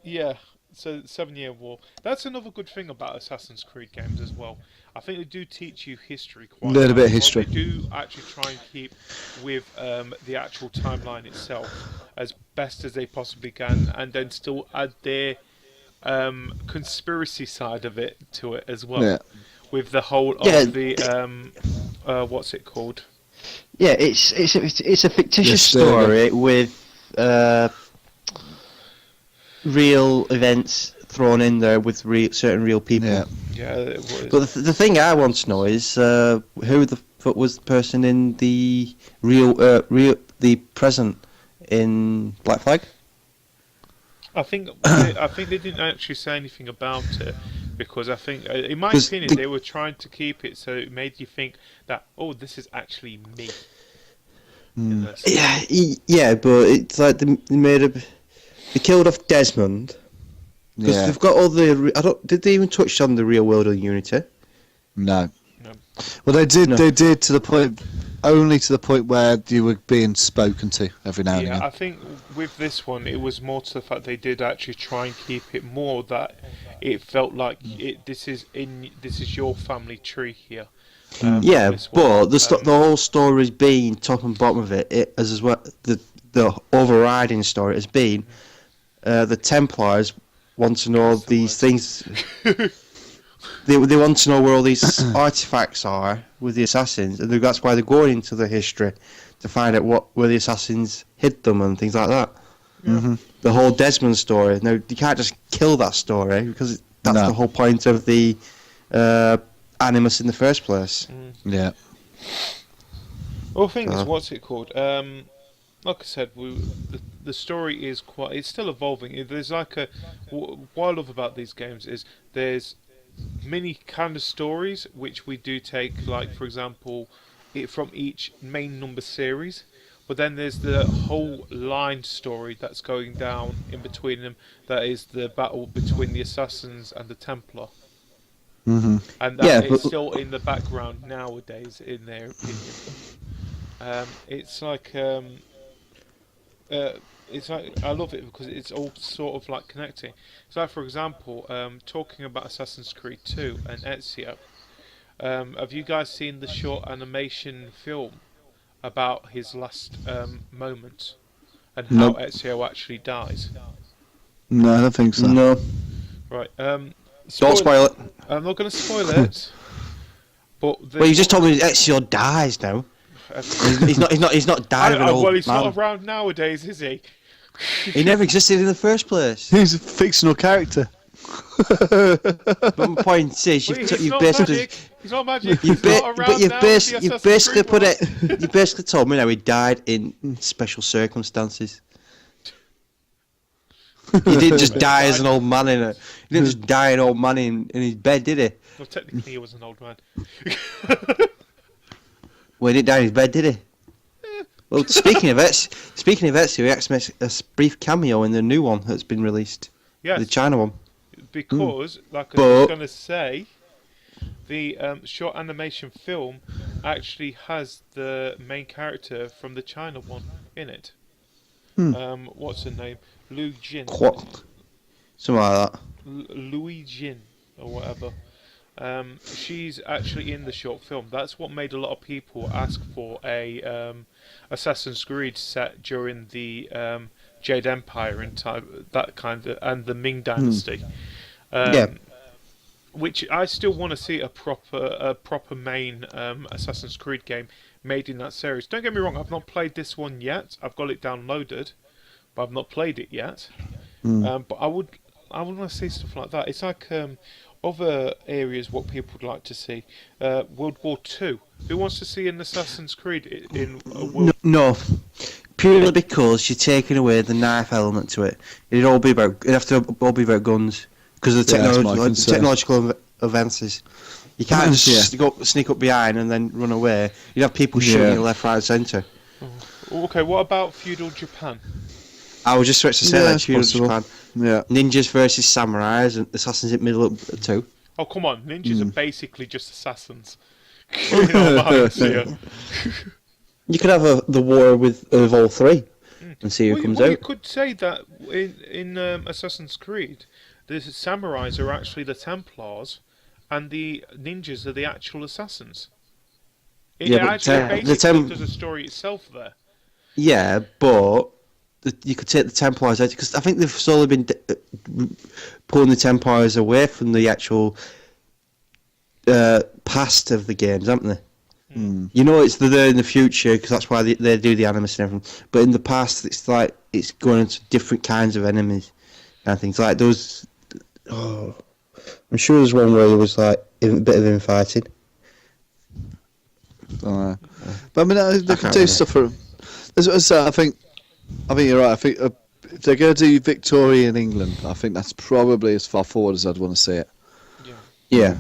Yeah. So 7 Year War. That's another good thing about Assassin's Creed games as well. I think they do teach you history quite. Learn a bit of history. They do actually try and keep with the actual timeline itself as best as they possibly can, and then still add their conspiracy side of it to it as well. Yeah. With the whole of the what's it called? Yeah, it's a fictitious story with real events thrown in there with certain real people. Yeah, it was. But the thing I want to know is who the fuck was the person in the the present in Black Flag? I think they didn't actually say anything about it because I think, in my opinion, they were trying to keep it so it made you think that this is actually me. in this. Yeah, but it's like they killed off Desmond because they've got all the. Did they even touch on the real world of Unity? No. No. Well, they did. No. They did to the point, only to the point where you were being spoken to every now and Yeah, again. I think with this one, it was more to the fact they did actually try and keep it more that it felt like this is your family tree here. Yeah, this one. but the whole story's been top and bottom of it as well. The overriding story has been the Templars want to know these things. They want to know where all these artifacts are with the assassins, and that's why they're going into the history to find out where the assassins hid them and things like that. Yeah. Mm-hmm. The whole Desmond story. Now you can't just kill that story because that's No. the whole point of the Animus in the first place. Yeah. Well, the thing is, what's it called? Like I said, the story is it's still evolving. There's like what I love about these games is there's many kind of stories which we do take, like for example, from each main number series. But then there's the whole line story that's going down in between them. That is the battle between the assassins and the Templar. Mm-hmm. And that is still in the background nowadays, in their opinion. It's like I love it because it's all sort of like connecting. So, like, for example, talking about Assassin's Creed 2 and Ezio, have you guys seen the short animation film about his last moment and how Nope. Ezio actually dies? No, I don't think so. No, Right. don't spoil it. I'm not going to spoil it. But Well, you just told me Ezio dies now. He's not died of an old well, he's man. not around nowadays, is he? He never existed in the first place. He's a fictional character. But my point is, Well, you've he's not basically, magic. He's not magic. you've, He's not but around you've, now. bas- in the you've Assassin's basically Creed put world. it. You basically told me now he died in special circumstances. He didn't just die as an old man in it. He didn't just die an old man in his bed, did he? Well, technically, he was an old man. Well, he didn't die in his bed, did he? Well, speaking of Ezio, he actually makes a brief cameo in the new one that's been released, Yes, the China one. because, like I But- was going to say, the short animation film actually has the main character from the China one in it. What's her name? Lu Jin. Something like that. Louis Jin or whatever. She's actually in the short film. That's what made a lot of people ask for a Assassin's Creed set during the Jade Empire and that kind of, and the Ming Dynasty. Yeah. Which I still want to see a proper main Assassin's Creed game made in that series. Don't get me wrong, I've not played this one yet. I've got it downloaded, but I've not played it yet. But I would want to see stuff like that. It's like other areas what people would like to see. World War II. Who wants to see an Assassin's Creed in World? No, purely because you're taking away the knife element to it. It'd have to all be about guns because of the Yeah, that's my concern. technological advances. You can't just sneak up behind and then run away. You'd have people shooting you left, right, centre. Okay, what about feudal Japan? I was just about to say Yeah, that. it's Feudal possible. Japan. Yeah. Ninjas versus samurais and assassins in middle of two. Oh, come on. Ninjas are basically just assassins. In all minds here. You could have the war of all three and see who comes You out. could say that in Assassin's Creed, the samurais are actually the Templars and the ninjas are the actual assassins. It Yeah, but actually basically does a story itself there. Yeah, but you could take the Templars out because I think they've slowly been pulling the Templars away from the actual past of the games, haven't they? You know, it's there in the future because that's why they do the Animus and everything. But in the past, it's like it's going into different kinds of enemies and things like those. Oh, I'm sure there's one where there was like a bit of infighting. But I mean, they can do remember. stuff for. I think you're right. I think if they're going to do Victorian England, I think that's probably as far forward as I'd want to see it. Yeah.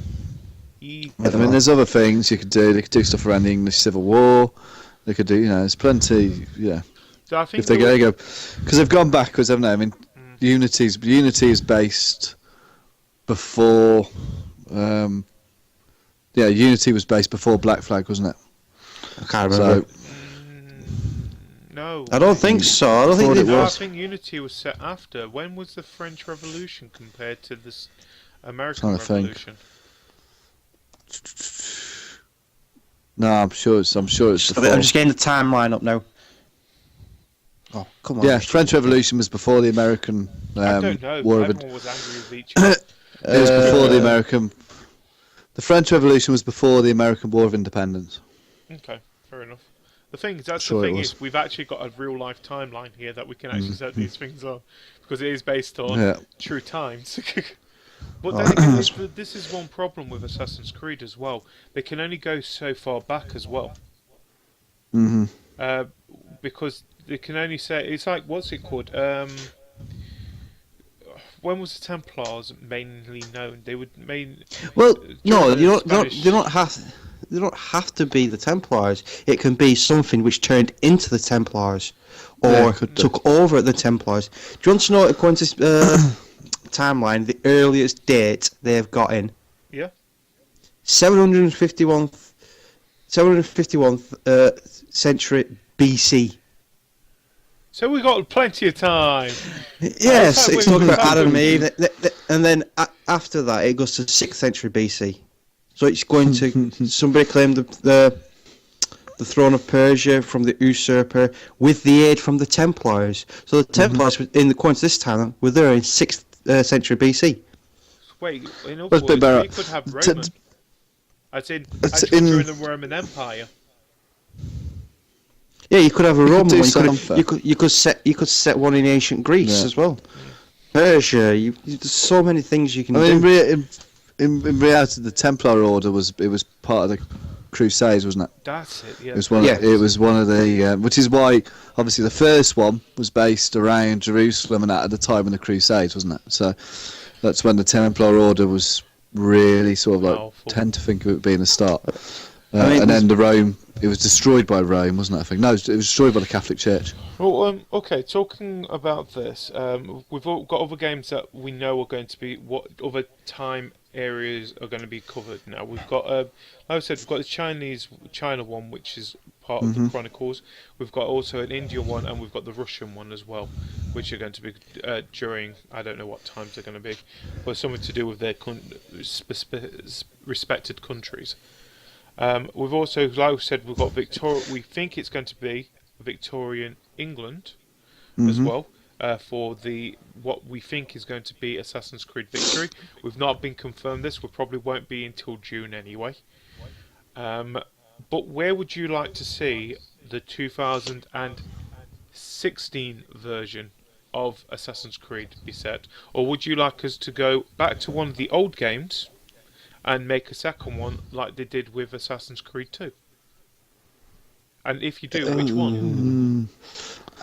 I mean, there's other things you could do. They could do stuff around the English Civil War. they could do. You know, there's plenty. Yeah, So I think if they're going to go, because they've gone backwards, haven't they? I mean, Unity is based before. Unity was based before Black Flag, wasn't it? I can't remember. So, no. I don't think so. I don't think Thought it they No, I was. think Unity was set after. When was the French Revolution compared to the American Trying to think. Revolution? No, I'm sure it's before. I'm just getting the timeline up now. Oh, come on. Yeah, French Revolution was before the American I don't know. War of. Everyone was angry with each other. It was before the American. The French Revolution was before the American War of Independence. Okay, fair enough. The thing is, that's Sure the it thing was. is, we've actually got a real life timeline here that we can actually set these things on, because it is based on Yeah. true times. But then again, this is one problem with Assassin's Creed as well. They can only go so far back as well. Mm-hmm. Because they can only say, it's like, what's it called? When was the Templars mainly known? They would Well, no, during the Spanish- they don't have to be the Templars. It can be something which turned into the Templars, or Yeah, it could do. took over the Templars. Do you want to know, according to this timeline, the earliest date they've got in? Yeah. 751th century BC. So we got plenty of time. Yes, Okay, it's wait, talking about wait, Adam and wait. Eve, and then after that it goes to 6th century BC. So it's going to somebody claimed the throne of Persia from the usurper with the aid from the Templars. So the Templars, in the according to this time, were there in 6th century BC. Wait, in other Let's be words, better. we could have T- Roman. As in, It's actually in- during the Roman Empire. Yeah, you could have a Roman do one. something. You could set one in ancient Greece Yeah. as well. Persia. There's so many things you can I mean, do. in reality, the Templar Order was part of the Crusades, wasn't it? That's it. Yeah. It was one. Yeah. It was one of the, which is why obviously the first one was based around Jerusalem and at the time of the Crusades, wasn't it? So that's when the Templar Order was really sort of like Powerful. tend to think of it being the start. I mean, And then the Rome, it was destroyed by Rome, wasn't it? I think no, it was destroyed by the Catholic Church. Well, okay. Talking about this, we've all got other games that we know are going to be what other time areas are going to be covered. Now we've got, like I said, we've got the China one, which is part of the Chronicles. We've got also an Indian one, and we've got the Russian one as well, which are going to be during, I don't know what times they're going to be, but something to do with their respected countries. We've also, like I said, we've got Victoria. We think it's going to be Victorian England as well for what we think is going to be Assassin's Creed Victory. We've not been confirmed this. We probably won't be until June anyway. But where would you like to see the 2016 version of Assassin's Creed be set? Or would you like us to go back to one of the old games and make a second one like they did with Assassin's Creed 2? And if you do, which one?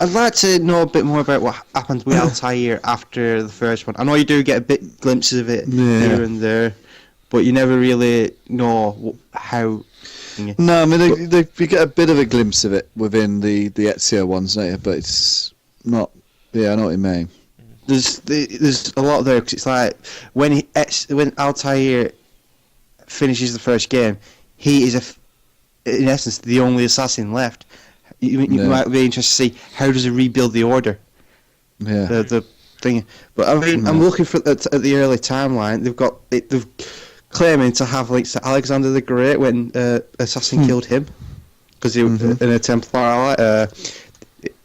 I'd like to know a bit more about what happened with Altair after the first one. I know you do get a bit glimpses of it here and there, but you never really know how. No, I mean you get a bit of a glimpse of it within the Ezio ones, don't you? But it's not. Yeah, I know what you mean. There's a lot there, because it's like when Altair finishes the first game, he is in essence the only assassin left. You might be interested to see how does he rebuild the order. Yeah. The thing, but I mean, I'm looking for at the early timeline. They've claiming to have links to Alexander the Great when assassin killed him, because he was in a Templar ally.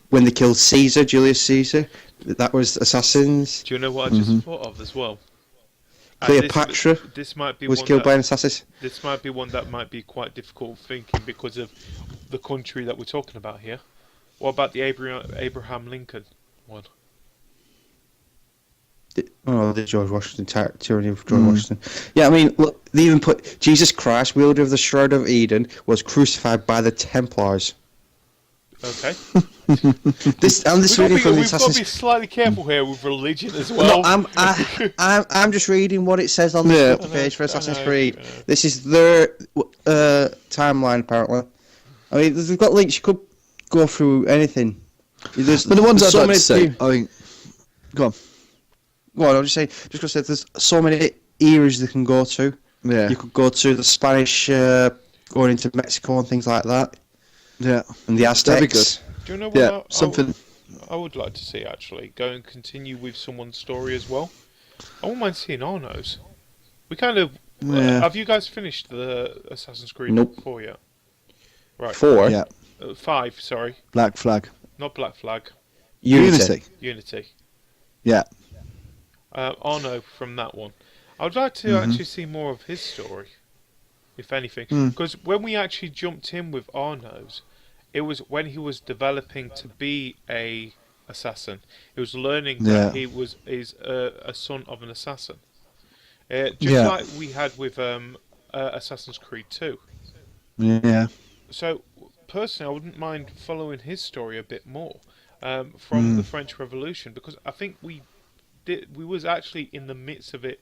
When they killed Caesar, Julius Caesar, that was assassins. Do you know what I just thought of as well? Cleopatra this might be was one killed that, by an assassin. This might be one that might be quite difficult thinking because of the country that we're talking about here. What about the Abraham Lincoln one? The George Washington tyranny of George Washington. Yeah, I mean, look, they even put Jesus Christ, wielder of the Shroud of Eden, was crucified by the Templars. Okay. This reading from the we've got to be Assassin's. slightly careful here with religion as well. No, I'm just reading what it says on the page for Assassin's Creed. This is their timeline apparently. I mean, they've got links. You could go through anything. But the ones I'd so like many to say, I mean, go on. Well, I'll just say, there's so many eras they can go to. Yeah. You could go to the Spanish, going into Mexico and things like that. Yeah. And the Aztecs. That'd be good. Do you know what Yeah, something. I would like to see, actually? Go and continue with someone's story as well. I wouldn't mind seeing Arno's. We kind of... Yeah. have you guys finished the Assassin's Creed Nope. 4 yet? Right. 4? Yeah. 5, sorry. Black Flag. Not Black Flag. Unity. Unity. Yeah. Arno from that one. I would like to actually see more of his story, if anything. Because when we actually jumped in with Arno's, it was when he was developing to be a assassin. He was learning that he is a son of an assassin. Just like we had with Assassin's Creed 2. Yeah. So, personally, I wouldn't mind following his story a bit more from the French Revolution, because I think we was actually in the midst of it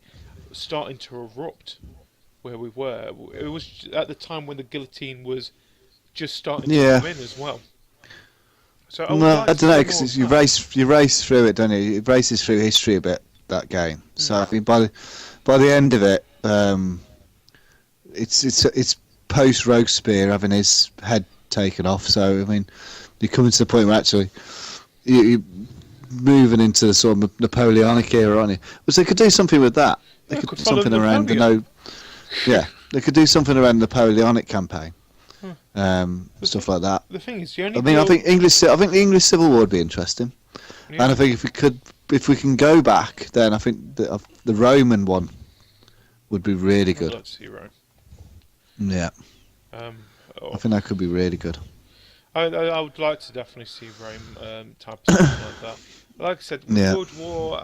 starting to erupt where we were. It was at the time when the guillotine was just starting to come in as well. So I don't know, because you race through it, don't you? It races through history a bit, that game. So I think by the end of it, it's post Robespierre having his head taken off. So I mean, you're coming to the point where actually you're moving into the sort of Napoleonic era, aren't you? But they could do something with that. They could do something around they could do something around the Napoleonic campaign, stuff like that. The thing is, I think the English Civil War would be interesting, and I think if we can go back, then I think the Roman one would be really good. Let's see, Rome. Yeah, I think that could be really good. I would like to definitely see Rome type of something like that. Like I said, World War,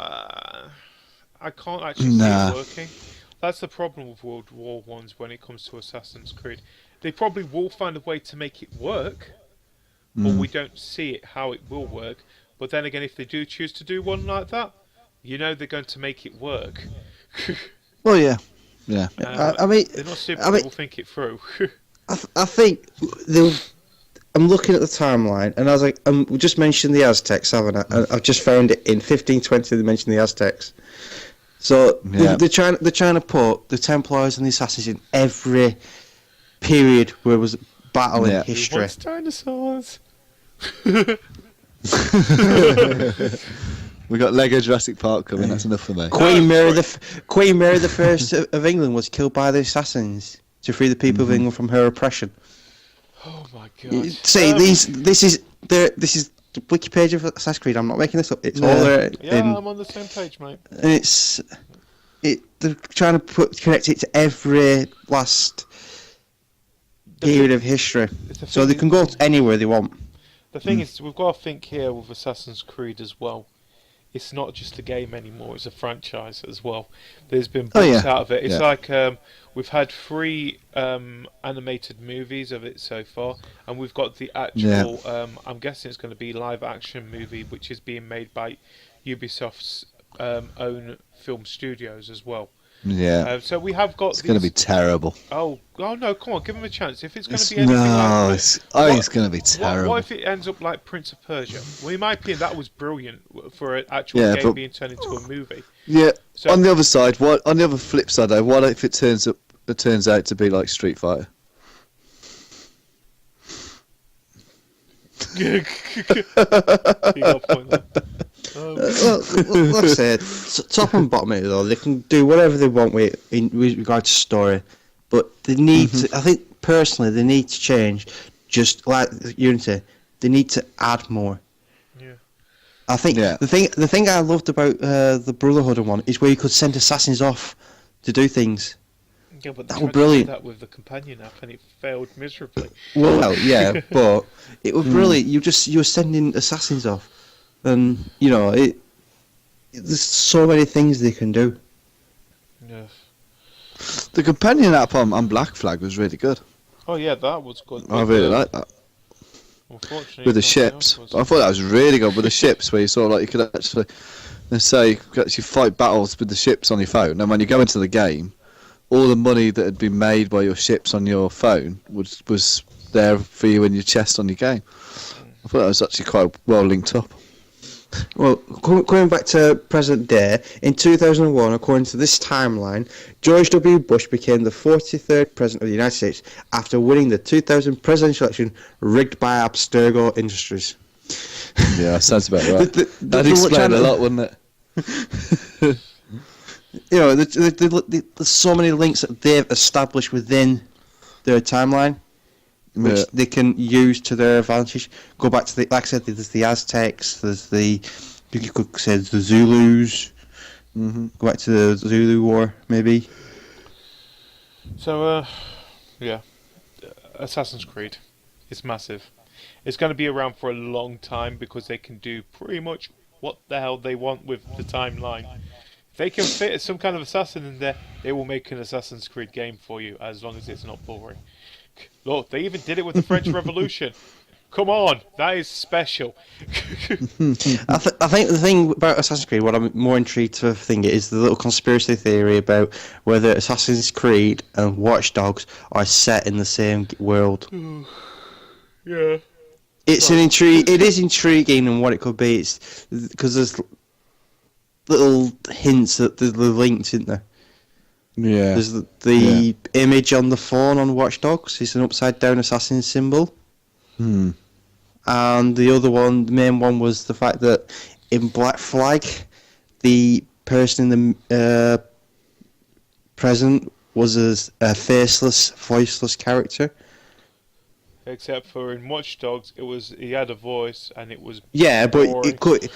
I can't actually see it working. That's the problem with World War Ones when it comes to Assassin's Creed. They probably will find a way to make it work, but we don't see it how it will work. But then again, if they do choose to do one like that, you know they're going to make it work. Well, yeah. I mean, they're not stupid. They will think it through. I think they'll. I'm looking at the timeline, and I was like, we just mentioned the Aztecs, haven't I? I've just found it in 1520. They mentioned the Aztecs. So they're trying to put the Templars and the Assassins in every period where there was battle in history. What's dinosaurs? We got Lego Jurassic Park coming. That's enough for me. Queen Mary the First of England was killed by the assassins to free the people of England from her oppression. Oh my god! See, this is the wiki page of Assassin's Creed. I'm not making this up. It's all there. I'm on the same page, mate. And they're trying to connect it to every last period of history, so they can go anywhere they want. The thing is, we've got to think here with Assassin's Creed as well. It's not just a game anymore; it's a franchise as well. There's been books out of it. It's like we've had 3 animated movies of it so far, and we've got the actual. I'm guessing it's going to be live-action movie, which is being made by Ubisoft's own film studios as well. Yeah. So we have got. It's going to be terrible. Oh no! Come on, give them a chance. If it's going to be anything like I think it's going to be terrible. What if it ends up like Prince of Persia? Well, in my opinion, that was brilliant for an actual game being turned into a movie. Yeah. So, on the other side, on the other flip side, though, what if it turns out to be like Street Fighter? You got a point there. Well, like I said, top and bottom of it though, they can do whatever they want with regard to story, but they need to. I think personally, they need to change. Just like Unity, they need to add more. Yeah. I think the thing I loved about the Brotherhood one is where you could send assassins off to do things. Yeah, but that was brilliant. That with the companion app, and it failed miserably. Well, yeah, but it was brilliant. You were sending assassins off. And there's so many things they can do. Yes. The companion app on Black Flag was really good. Oh yeah, that was good. I really like that. Unfortunately, with the ships, I thought that was really good with the ships, where you sort of like you could actually, let's say, you could actually fight battles with the ships on your phone. And when you go into the game, all the money that had been made by your ships on your phone was there for you in your chest on your game. I thought that was actually quite well linked up. Well, coming back to present day, in 2001, according to this timeline, George W. Bush became the 43rd President of the United States after winning the 2000 presidential election rigged by Abstergo Industries. Yeah, sounds about right. That'd explain a lot, wouldn't it? You know, there's so many links that they've established within their timeline, which they can use to their advantage. Go back to like I said, there's the Aztecs, there's you could say the Zulus. Mm-hmm. Go back to the Zulu War, maybe. So, yeah, Assassin's Creed, it's massive. It's going to be around for a long time because they can do pretty much what the hell they want with the timeline. If they can fit some kind of assassin in there, they will make an Assassin's Creed game for you, as long as it's not boring. Look, they even did it with the French Revolution. Come on, that is special. I think the thing about Assassin's Creed, what I'm more intrigued to think is the little conspiracy theory about whether Assassin's Creed and Watch Dogs are set in the same world. Yeah. It's an intrigue. It is intriguing in what it could be. It's because there's little hints that there's the links, isn't there? Yeah. There's the image on the phone on Watch Dogs. It's an upside down assassin symbol. Hmm. And the other one, the main one, was the fact that in Black Flag, the person in the present was a faceless, voiceless character. Except for in Watch Dogs, he had a voice and it was but boring. it could.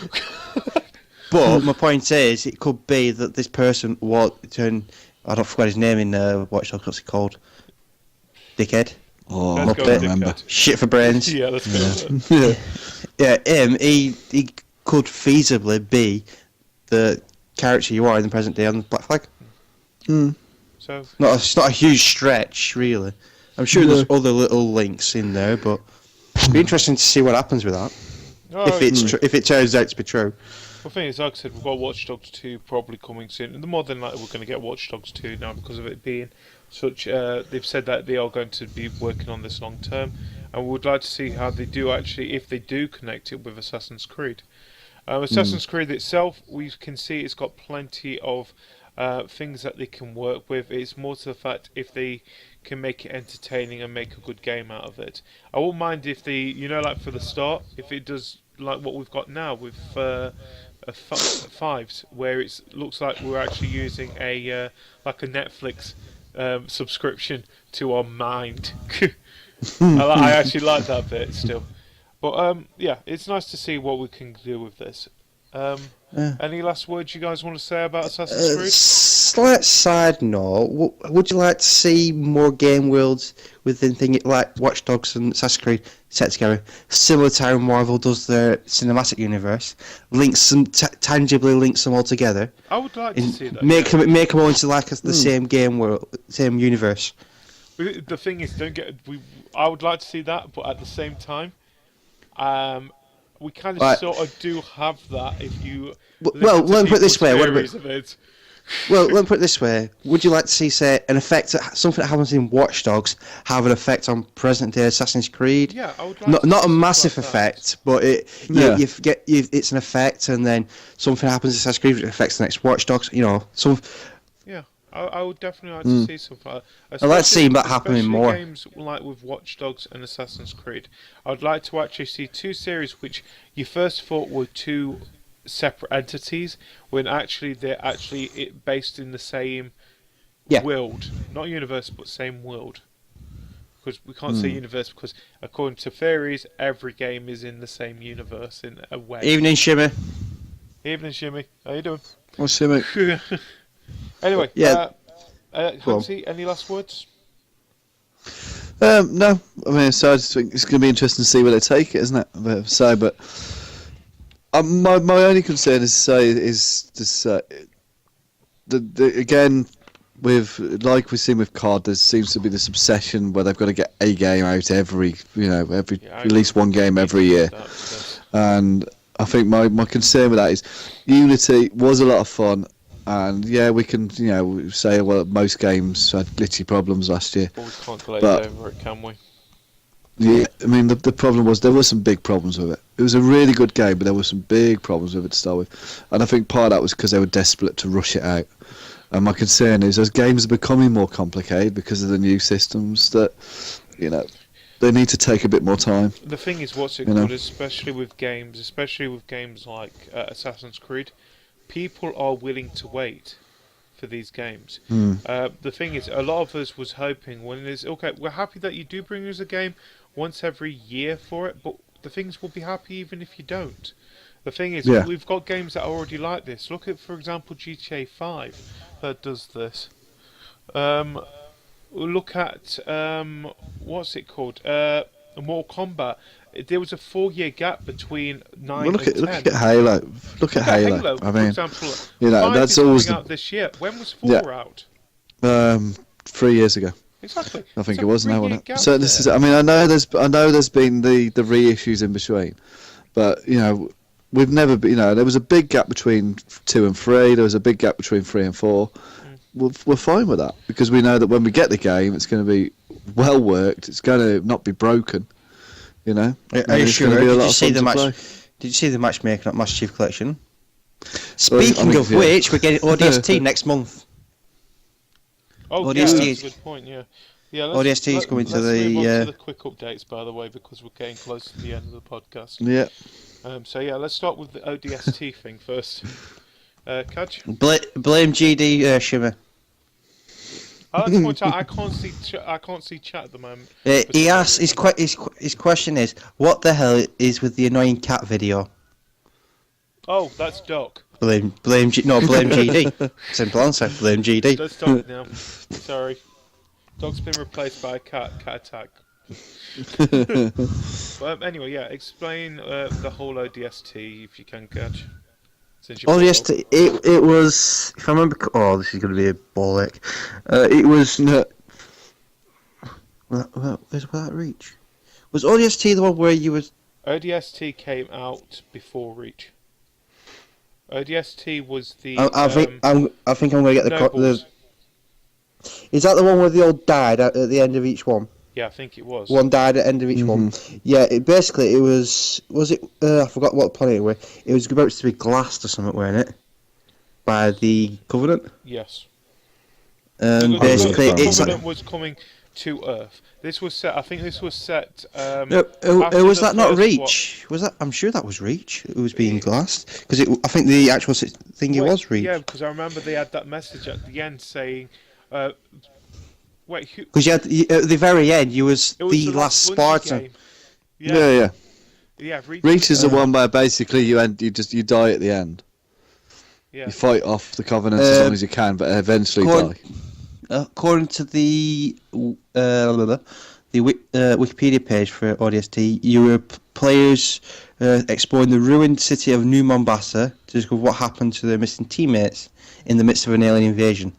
But my point is, it could be that this person I don't forget his name in Watch Dogs. What's he called? Dickhead. Oh, Let's go I with remember. Dickhead. Shit for brains. Yeah, let's go with that. He could feasibly be the character you are in the present day on Black Flag. Hmm. So It's not a huge stretch, really. I'm sure there's other little links in there, but it'd be interesting to see what happens with that. If it turns out to be true. The thing is, like I said, we've got Watch Dogs 2 probably coming soon, and the more than likely we're going to get Watch Dogs 2 now because of it being such. They've said that they are going to be working on this long term, and we would like to see how they do actually, if they do connect it with Assassin's Creed. Assassin's Creed itself, we can see it's got plenty of things that they can work with. It's more to the fact if they can make it entertaining and make a good game out of it. I won't mind if like for the start, if it does like what we've got now with Fives, where it looks like we're actually using like a Netflix subscription to our mind. I actually like that bit still, but it's nice to see what we can do with this. Any last words you guys want to say about Assassin's Creed? Slight side note: would you like to see more game worlds within things like Watch Dogs and Assassin's Creed set together, similar to how Marvel does their cinematic universe, tangibly links them all together? I would like to see that. Make them all into like the same game world, same universe. The thing is, I would like to see that, but at the same time, we kind of sort of do have that if you. Well, let me put it this way. Let me put it this way. Would you like to see, say, an effect, something that happens in Watch Dogs, have an effect on present-day Assassin's Creed? Yeah, I would like not a massive effect, but it's an effect, and then something happens in Assassin's Creed which affects the next Watch Dogs. Yeah, I would definitely like to see something like that. I'd like to see that happening more. Games like with Watch Dogs and Assassin's Creed, I'd like to actually see two series which you first thought were two separate entities, when actually they're actually based in the same world, not universe, but same world. Because we can't say universe because, according to theories, every game is in the same universe in a way. Evening, Shimmy. Evening, Shimmy. How you doing? What's Shimmy? Anyway, Hanksy, any last words? No. I mean, so I just think it's going to be interesting to see where they take it, isn't it? But my only concern is again, with like we've seen with COD, there seems to be this obsession where they've got to get a game out at least one game every year. And I think my concern with that is Unity was a lot of fun, and we can say most games had glitchy problems last year. But we can't glaze over it, can we? Yeah, I mean the problem was there were some big problems with it. It was a really good game, but there were some big problems with it to start with, and I think part of that was because they were desperate to rush it out. And my concern is, as games are becoming more complicated because of the new systems, that they need to take a bit more time. The thing is, what's it called? Especially with games like Assassin's Creed, people are willing to wait for these games. The thing is, a lot of us was hoping when it's okay, we're happy that you do bring us a game once every year for it, but the things will be happy even if you don't. The thing is, we've got games that are already like this. Look at, for example, GTA 5 that does this. Look at what's it called? Mortal Kombat. There was a 4-year gap between 9 and 10. Look at Halo. Look at Halo. I mean, for example, 5 that's is always coming out this year. When was 4 out? 3 years ago. Exactly. I think it was now, wasn't it? So this is. there. I mean, I know there's been the reissues in between, but we've never been. There was a big gap between 2 and 3. There was a big gap between 3 and 4. We're fine with that because we know that when we get the game, it's going to be well worked. It's going to not be broken. Are you sure? Did you see the match? Did you see the matchmaking at Master Chief Collection? Speaking of which, we're getting ODST next month. Oh, ODST yeah, that's a good point. Yeah. ODST is coming to let's move on the. to the quick updates, by the way, because we're getting close to the end of the podcast. Yeah. Let's start with the ODST thing first. Caj? Blame GD Shimmer. I like to point out I can't see chat at the moment. He asked his question is, what the hell is with the annoying cat video? Oh, that's Doc. Blame GD. Simple answer. Blame GD. Let's stop it now. Sorry, Doc's been replaced by a cat attack. Anyway, explain the whole ODST if you can, Caj. ODST, it was, if I remember, this is going to be a bollock. It was, where's that reach? Was ODST the one where you was... ODST came out before Reach. ODST was the... I think I'm going to get the... Is that the one where they all died at the end of each one? Yeah, I think it was. One died at the end of each one. Yeah, it was... Was it... I forgot what planet it was. It was about to be glassed or something, wasn't it? By the Covenant? Yes. Basically, the it's... Covenant was coming to Earth. This was set... I think this was set... was that not Reach? Was that? I'm sure that was Reach. It was being glassed. Because I think the actual thing it was Reach. Yeah, because I remember they had that message at the end saying... Because you had at the very end, you was the last Spartan. Yeah. Reach is the the one where basically you die at the end. Yeah. You fight off the Covenant as long as you can, but eventually die. According to the Wikipedia page for ODST, you were players exploring the ruined city of New Mombasa to discover what happened to their missing teammates in the midst of an alien invasion.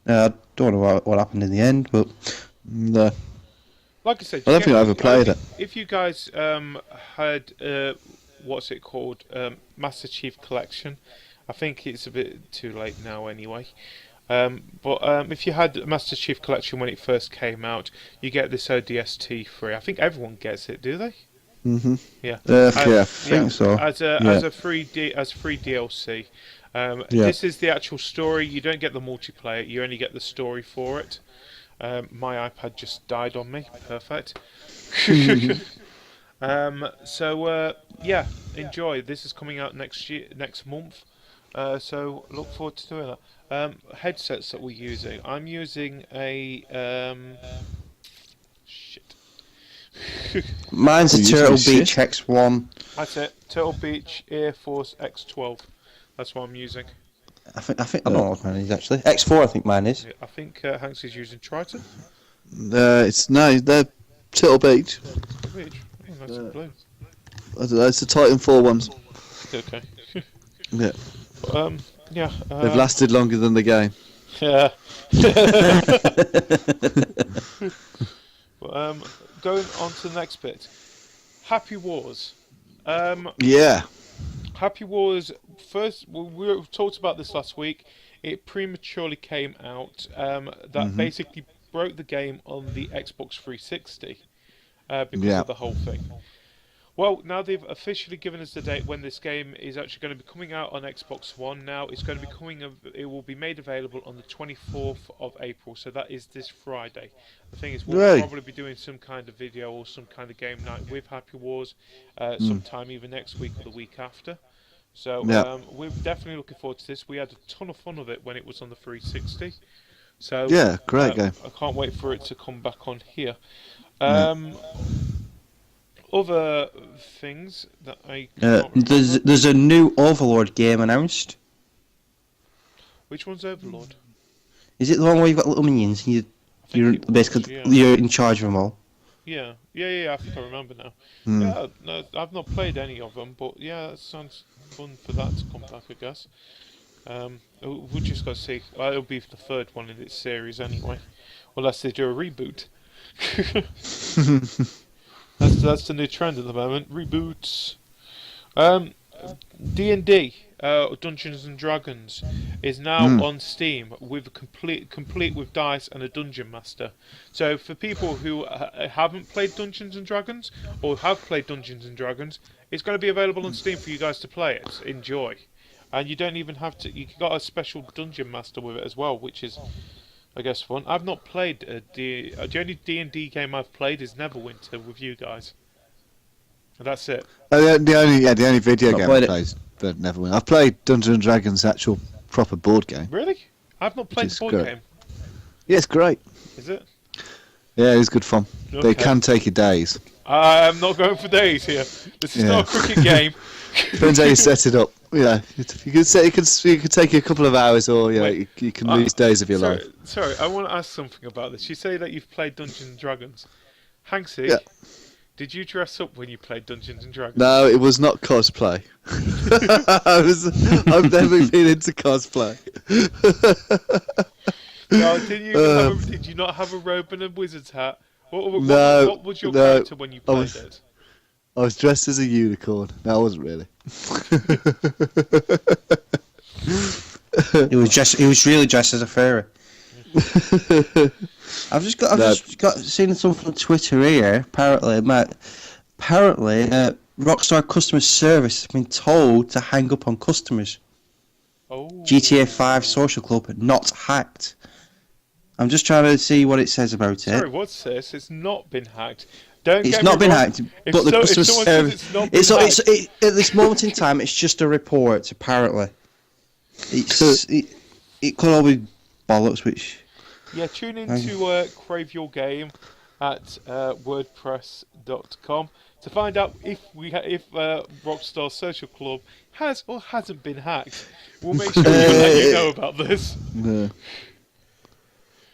I don't know what happened in the end, but no. Like I said, I don't think I ever played it. If you guys had what's it called, Master Chief Collection, I think it's a bit too late now anyway. But if you had Master Chief Collection when it first came out, you get this ODST free. I think everyone gets it, do they? Yeah. I think so. As free DLC. This is the actual story. You don't get the multiplayer. You only get the story for it. My iPad just died on me. Perfect. Enjoy. This is coming out next month. So look forward to doing that. Headsets that we're using. I'm using a Mine's a Turtle Beach X1. That's it. Turtle Beach Air Force X12. That's what I'm using. I don't know what mine is actually. X4, I think mine is. Yeah, I think Hanks is using Triton. They're Turtle Beach. Beach. Oh, nice and blue. I don't know, it's the Titan 4 ones. Okay. Yeah. They've lasted longer than the game. Yeah. Going on to the next bit. Happy Wars. Yeah. Happy Wars, first, we talked about this last week. It prematurely came out. Basically broke the game on the Xbox 360 because Yeah. of the whole thing. Well, now they've officially given us the date when this game is actually going to be coming out on Xbox One. Now it's going to be it will be made available on the 24th of April, so that is this Friday. The thing is, we'll Right. probably be doing some kind of video or some kind of game night with Happy Wars sometime either next week or the week after. So Yeah. we're definitely looking forward to this. We had a ton of fun of it when it was on the 360. So Yeah, great game. I can't wait for it to come back on here. Yeah. Other things that I can't remember. There's a new Overlord game announced. Which one's Overlord? Is it the one where you've got little minions and I think you're it was, basically yeah. you're in charge of them all? Yeah, I think I remember now. Hmm. Yeah, no, I've not played any of them, but yeah, it sounds fun for that to come back, I guess. We just got to see. It'll be the third one in its series anyway, unless they do a reboot. That's the new trend at the moment. Reboots. D&D, Dungeons and Dragons, is now on Steam with complete with dice and a dungeon master. So for people who haven't played Dungeons and Dragons or have played Dungeons and Dragons, it's going to be available on Steam for you guys to play it. Enjoy, and you don't even have to. You got a special dungeon master with it as well, which is, I guess, fun. I've not played the only D&D game I've played is Neverwinter with you guys. And that's it. The only video Not game played I it. played, but never win. I've played Dungeons and Dragons actual proper board game. Really? I've not played is the board great. game. Yeah, it's great. Is it? Yeah, it's good fun. Okay. They can take you days. I'm not going for days here. This is not a cricket game. Depends how you set it up. Yeah, you could say you could take you a couple of hours, or Wait, you can lose days of your life. Sorry, I want to ask something about this. You say that you've played Dungeons and Dragons. Hanksy, Yeah. did you dress up when you played Dungeons and Dragons? No, it was not cosplay. I've never been into cosplay. No, did you not have a robe and a wizard's hat? What was your no, character when you played it? I was dressed as a unicorn. No, I wasn't really. He was really dressed as a fairy. I've just got seen something on Twitter here. Apparently, Rockstar customer service has been told to hang up on customers. Oh. GTA 5 Social Club not hacked. I'm just trying to see what it says about it. Sorry, what's this? It's not been hacked. Don't It's get not me been wrong. hacked, If but the so- if customer someone says service. it's not been hacked, At this moment in time, it's just a report. Apparently, it could all be bollocks. Which yeah, tune in to Crave Your Game at wordpress.com to find out if Rockstar Social Club has or hasn't been hacked. We'll make sure we let you know about this. No.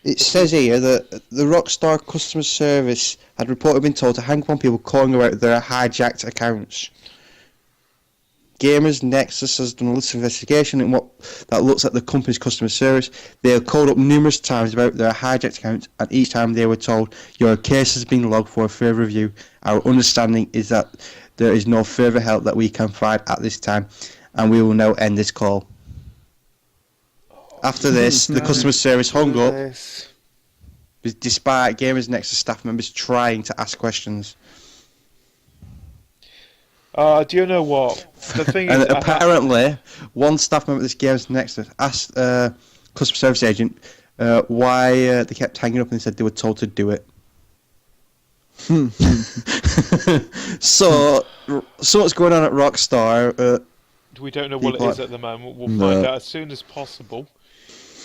it says here that the Rockstar customer service had reportedly been told to hang up on people calling about their hijacked accounts. Gamers Nexus has done a list of investigation in what that looks at the company's customer service. They have called up numerous times about their hijacked accounts, and each time they were told, your case has been logged for a further review. Our understanding is that there is no further help that we can provide at this time, and we will now end this call. After this, the customer service hung up, despite Gamers Nexus staff members trying to ask questions. Do you know what? The thing And is, apparently, one staff member of this Games Nexus asked customer service agent why they kept hanging up, and they said they were told to do it. So what's going on at Rockstar? we don't know what it people is at the moment. We'll find out as soon as possible.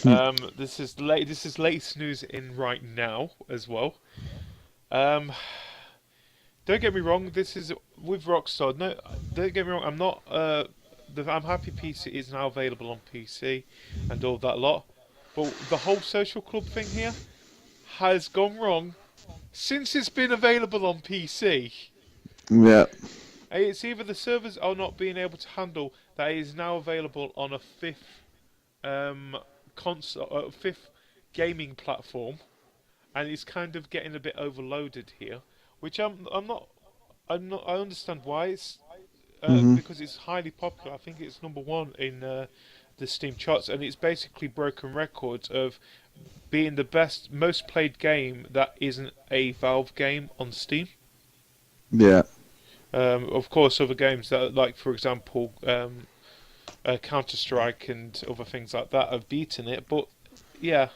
This is latest news in right now as well. Don't get me wrong. This is with Rockstar. No, don't get me wrong. I'm not. I'm happy PC is now available on PC and all that lot. But the whole social club thing here has gone wrong since it's been available on PC. Yeah. It's either the servers are not being able to handle that it is now available on a fifth fifth gaming platform, and it's kind of getting a bit overloaded here. Which I understand why it's because it's highly popular. I think it's number one in the Steam charts, and it's basically broken records of being the most played game that isn't a Valve game on Steam. Yeah. Of course, other games that, like for example, Counter-Strike and other things like that have beaten it. But yeah,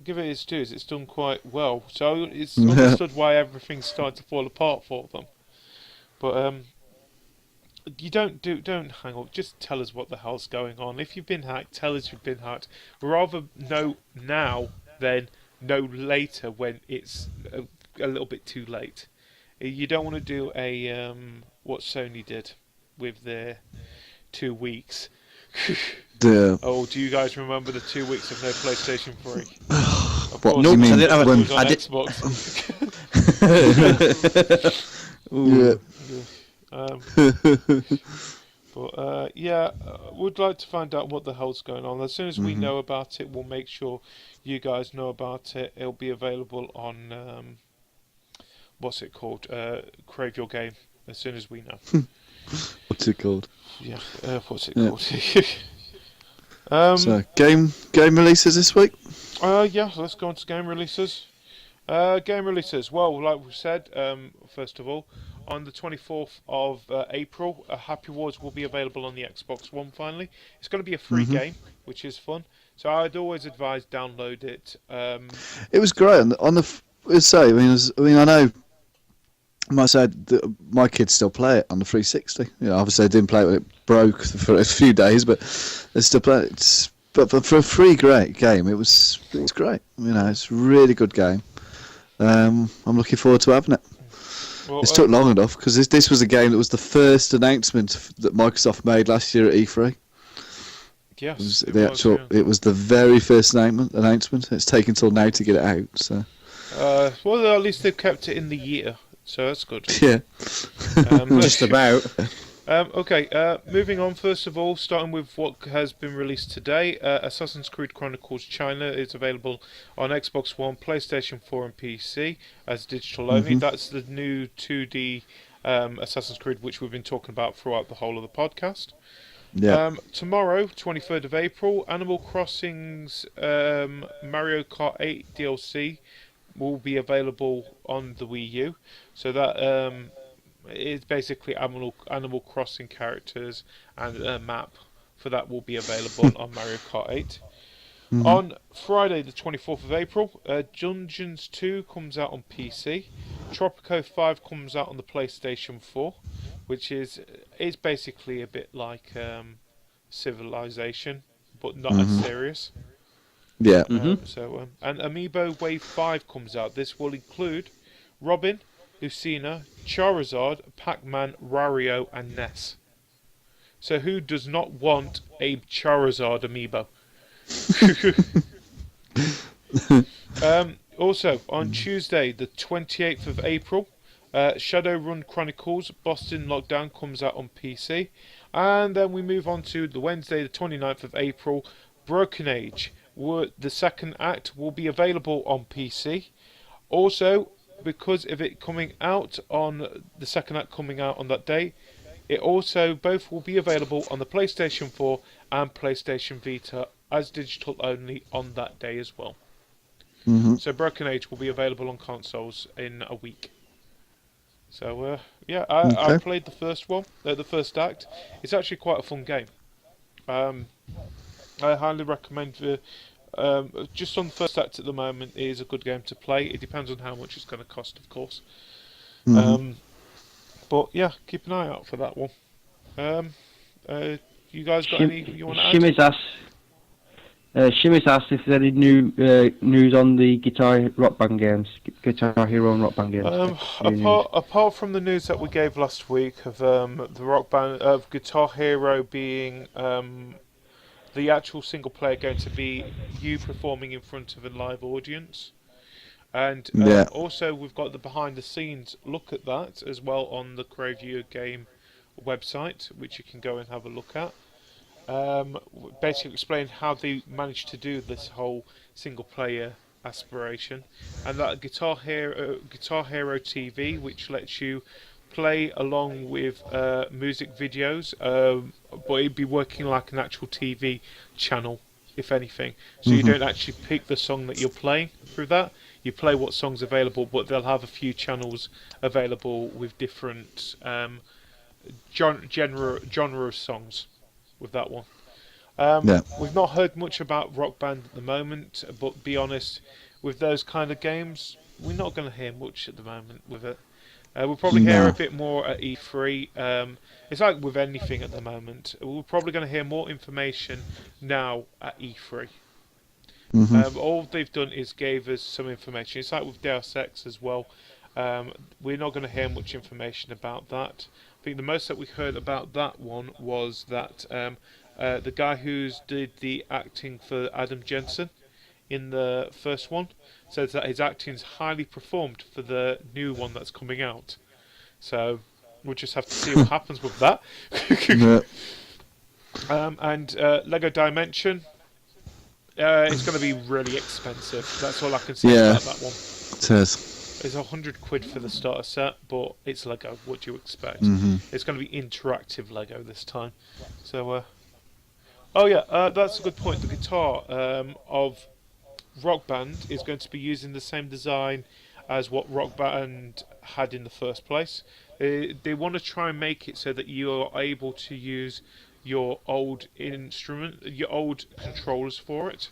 give it its dues. It's done quite well. So it's understood why everything's starting to fall apart for them. But you don't hang up. Just tell us what the hell's going on. If you've been hacked, tell us you've been hacked. We'd rather know now than know later when it's a little bit too late. You don't want to do a what Sony did with their 2 weeks. Oh, do you guys remember the 2 weeks of no PlayStation 3? What? No, I didn't have it was on Xbox. But yeah, we'd like to find out what the hell's going on. As soon as we know about it, we'll make sure you guys know about it. It'll be available on what's it called? Crave Your Game. As soon as we know. What's it called? Yeah, what's it called? So game releases this week. Yeah, let's go on to game releases. Game releases. Well, like we said, first of all, on the 24th of April, Happy Wars will be available on the Xbox One finally. It's going to be a free game, which is fun. So I'd always advise download it. It was great on the. I know. My kids still play it on the 360. Obviously, they didn't play it when it broke for a few days, but they still play it. But for a free great game, it was great. It's a really good game. I'm looking forward to having it. Well, it's took long enough because this was a game that was the first announcement that Microsoft made last year at E3. Yes, it was the very first announcement. It's taken till now to get it out. So. Well, at least they've kept it in the year. So that's good. Yeah. Just about. Okay, moving on. First of all, starting with what has been released today, Assassin's Creed Chronicles China is available on Xbox One, PlayStation 4 and PC as digital only. That's the new 2D Assassin's Creed which we've been talking about throughout the whole of the podcast. Yeah. Tomorrow, 23rd of April, Animal Crossing's Mario Kart 8 DLC will be available on the Wii U. So that is basically Animal Crossing characters and a map for that will be available on Mario Kart 8. On Friday the 24th of April, Dungeons 2 comes out on PC. Tropico 5 comes out on the PlayStation 4, which is basically a bit like Civilization, but not as serious. Yeah. And Amiibo Wave 5 comes out. This will include Robin, Lucina, Charizard, Pac-Man, Wario, and Ness. So who does not want a Charizard amiibo? Also, on Tuesday, the 28th of April, Shadowrun Chronicles Boston Lockdown comes out on PC. And then we move on to the Wednesday, the 29th of April, Broken Age. The second act will be available on PC. Also, because of it coming out on the second act coming out on that day, it also both will be available on the PlayStation 4 and PlayStation Vita as digital only on that day as well. So Broken Age will be available on consoles in a week. So I played the first one, the first act. It's actually quite a fun game. I highly recommend just on the first act at the moment it is a good game to play. It depends on how much it's going to cost, of course. But yeah, keep an eye out for that one. You guys got any you want to add? Shimmy's asked if there's any new news on the Guitar Hero and Rock Band games. Apart from the news that we gave last week of the Rock Band of Guitar Hero being the actual single player going to be you performing in front of a live audience, and also we've got the behind the scenes look at that as well on the Crave Your Game website, which you can go and have a look at. Basically explain how they managed to do this whole single player aspiration, and that Guitar Hero TV, which lets you play along with music videos, but it'd be working like an actual TV channel if anything. So you don't actually pick the song that you're playing through that. You play what song's available, but they'll have a few channels available with different genre of songs with that one. We've not heard much about Rock Band at the moment, but be honest, with those kind of games, we're not going to hear much at the moment with it. We'll probably hear a bit more at E3. It's like with anything at the moment. We're probably going to hear more information now at E3. All they've done is gave us some information. It's like with Deus Ex as well. We're not going to hear much information about that. I think the most that we heard about that one was that the guy who did the acting for Adam Jensen in the first one says that his acting's highly performed for the new one that's coming out. So we'll just have to see what happens with that. And Lego Dimension, it's going to be really expensive. That's all I can say about that one. It is. It's £100 for the starter set, but it's Lego. What do you expect? It's going to be interactive Lego this time. So, that's a good point. The guitar of Rock Band is going to be using the same design as what Rock Band had in the first place. They want to try and make it so that you are able to use your old controllers for it.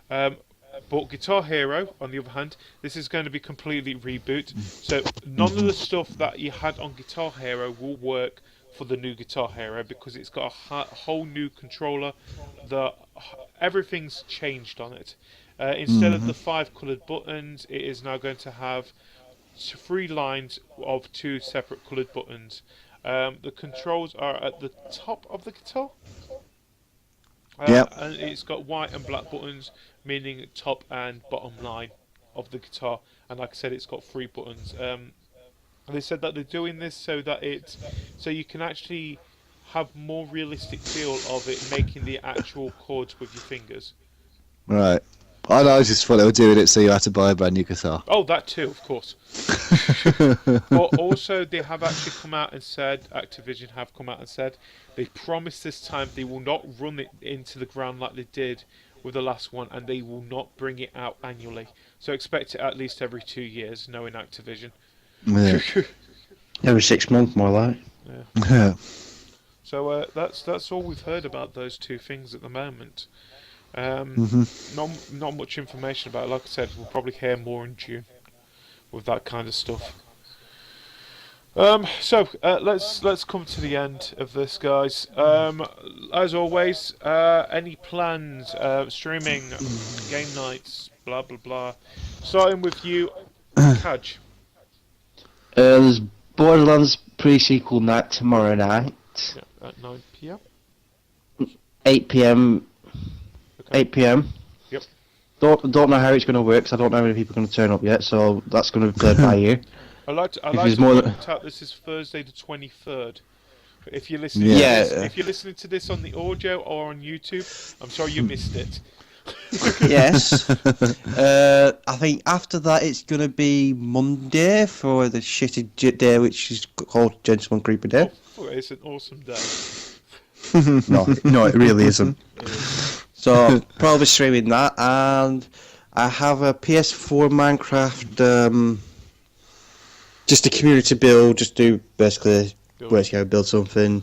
But Guitar Hero, on the other hand, this is going to be completely reboot. So none of the stuff that you had on Guitar Hero will work for the new Guitar Hero because it's got a whole new controller. Everything's changed on it. Instead of the 5 coloured buttons, it is now going to have 3 lines of 2 separate coloured buttons. The controls are at the top of the guitar. And it's got white and black buttons, meaning top and bottom line of the guitar. And like I said, it's got 3 buttons. And they said that they're doing this so that so you can actually have more realistic feel of it making the actual chords with your fingers. Right. I know, I just thought they were doing it so you had to buy a brand new guitar. Oh, that too, of course. But also, they have actually come out and said, Activision have come out and said, they promise this time they will not run it into the ground like they did with the last one, and they will not bring it out annually. So expect it at least every 2 years, knowing Activision. Yeah. Every 6 months, more like. Yeah. So that's all we've heard about those 2 things at the moment. Not much information about it. Like I said, we'll probably hear more in June with that kind of stuff. So let's come to the end of this, guys. As always, any plans, streaming, game nights, blah blah blah. Starting with you, Caj. There's Borderlands pre-sequel night tomorrow night. Yeah, at 9 PM. 8 PM. Okay. 8 PM. Yep. Don't know how it's going to work, 'cause I don't know how many people are going to turn up yet, so that's going to be played by you. I like to point out this is Thursday the 23rd. If you're listening, if you're listening to this on the audio or on YouTube, I'm sorry you missed it. Yes. I think after that it's going to be Monday for the shitty day, which is called Gentleman Creeper Day. Oh, it's an awesome day. No, it really isn't. So probably streaming that, and I have a PS4 Minecraft, just a community build, just do basically ways to build something,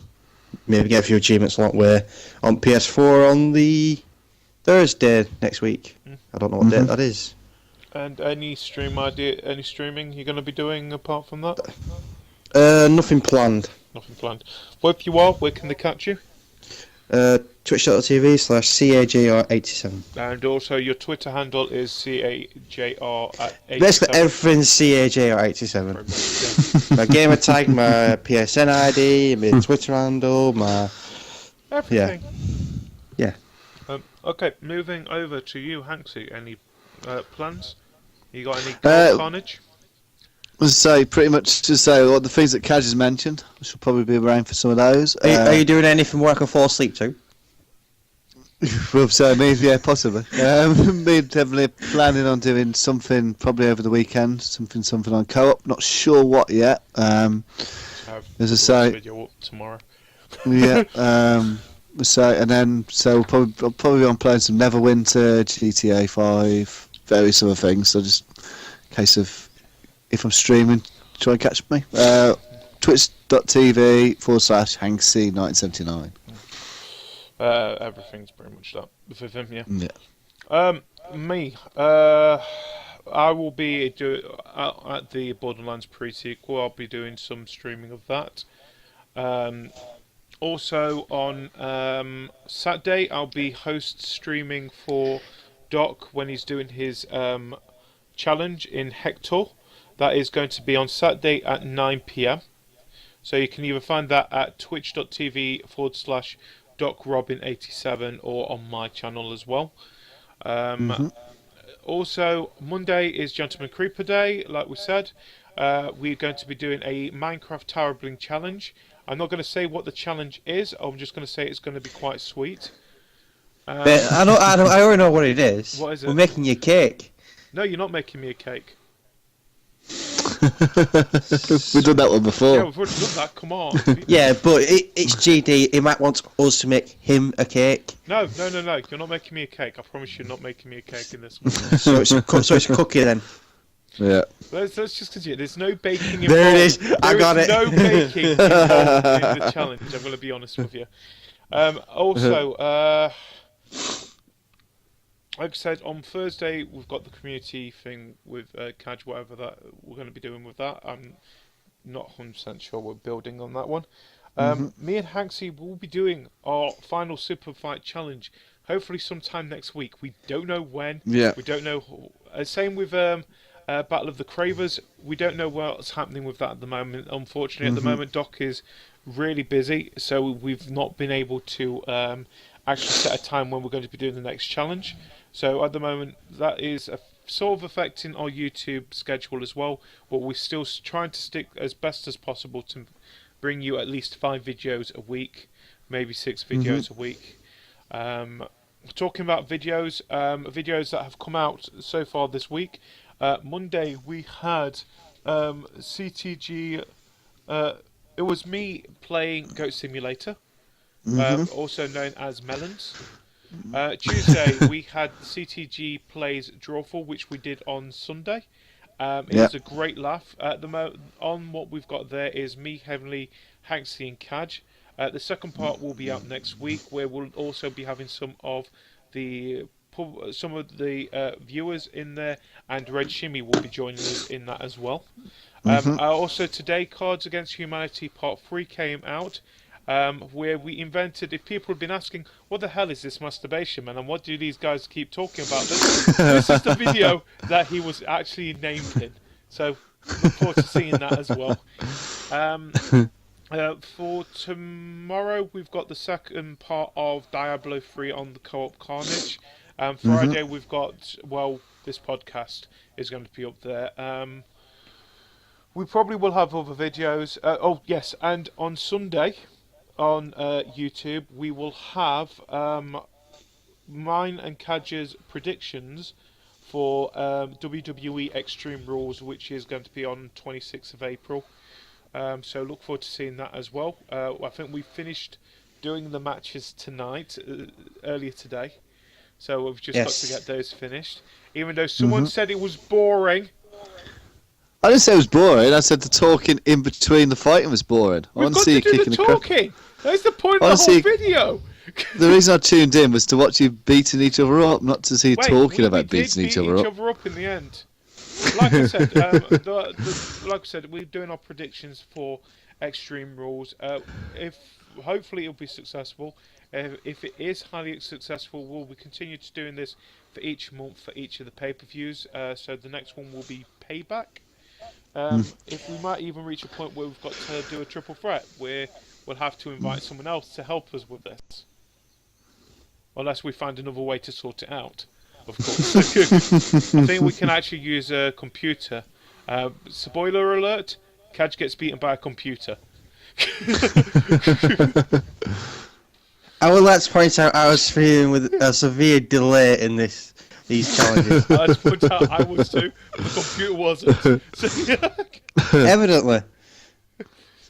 maybe get a few achievements along the way on PS4 on the Thursday next week. I don't know what date that is. And any streaming you're going to be doing apart from that? Nothing planned. Nothing planned. Well, if you are, where can they catch you? Twitch.tv/CAJR87. And also your Twitter handle is CAJR87. Basically everything's CAJR87. My gamer tag, my PSN ID, my Twitter handle, my... Everything. Yeah. Okay, moving over to you, Hanksy. Any plans? You got any carnage? So pretty much to say all the things that Caj has mentioned. I should probably be around for some of those. Are you doing anything where I can fall asleep to? Well, so me, yeah, possibly. Me definitely planning on doing something probably over the weekend. Something on co-op. Not sure what yet. As I say, video up tomorrow. Yeah. So we'll probably be on playing some Neverwinter, GTA 5, various other things. So just in case of if I'm streaming, try and catch me. Twitch.tv/Hanksy1979. Everything's pretty much that with him, yeah. Me, I will be at the Borderlands pre-sequel. I'll be doing some streaming of that. Also on Saturday, I'll be host streaming for Doc when he's doing his challenge in Hector. That is going to be on Saturday at 9 PM. So you can either find that at twitch.tv/DocRobin87 or on my channel as well. Also, Monday is Gentleman Creeper Day, like we said. We're going to be doing a Minecraft Tower Bling challenge. I'm not going to say what the challenge is. I'm just going to say it's going to be quite sweet. But I already know what it is. What is it? We're making you a cake. No, you're not making me a cake. We've done that one before. Yeah, we've already done that. Come on. Yeah, but it's GD. He might want us to make him a cake. No. You're not making me a cake. I promise you're not making me a cake in this one. So it's a cookie then. Yeah. Let's just continue. There's no baking involved. There it is. I got There is it. no baking involved in the challenge. I'm going to be honest with you. Also, like I said, on Thursday we've got the community thing with Cajr, whatever that we're going to be doing with that. I'm not 100% sure we're building on that one. Me and Hanksy will be doing our final Super Fight challenge. Hopefully sometime next week. We don't know when. Yeah. We don't know. Same with Battle of the Cravers. We don't know what's happening with that at the moment. Unfortunately, at the moment, Doc is really busy, so we've not been able to actually set a time when we're going to be doing the next challenge. So at the moment, that is sort of affecting our YouTube schedule as well, but we're still trying to stick as best as possible to bring you at least 5 videos a week, maybe 6 videos a week. Talking about videos, videos that have come out so far this week. Monday we had CTG. It was me playing Goat Simulator, also known as Melons. Tuesday we had CTG Plays Drawful, which we did on Sunday. It was a great laugh. On what we've got there is me, Heavenly, Hanksy and Cajr. The second part will be out next week, where we'll also be having some of the viewers in there, and Red Shimmy will be joining us in that as well. Also today, Cards Against Humanity Part 3 came out, where we invented, if people have been asking, what the hell is this masturbation, man, and what do these guys keep talking about? This is the video that he was actually named in. So look forward to seeing that as well. For tomorrow, we've got the second part of Diablo 3 on the Co-op Carnage. Friday, we've got, this podcast is going to be up there. We probably will have other videos. And on Sunday, on YouTube, we will have mine and Cajr's predictions for WWE Extreme Rules, which is going to be on 26th of April. So look forward to seeing that as well. I think we finished doing the matches tonight, earlier today. So we've just got to get those finished. Even though someone said it was boring. I didn't say it was boring. I said the talking in between the fighting was boring. I want to see you kicking the talking. That's the point of the whole video. The reason I tuned in was to watch you beating each other up, not to see you talking about beating each other up In the end. Like I said, like I said, we're doing our predictions for Extreme Rules. Hopefully it'll be successful. If it is highly successful, we'll be continue to doing this for each month for each of the pay-per-views. So the next one will be Payback. If we might even reach a point where we've got to do a triple threat, where we'll have to invite someone else to help us with this, unless we find another way to sort it out. Of course. I think we can actually use a computer. Spoiler alert, Cajr gets beaten by a computer. I would like to point out I was feeling with a severe delay in these challenges. I just point out I was too, but the computer wasn't. Evidently.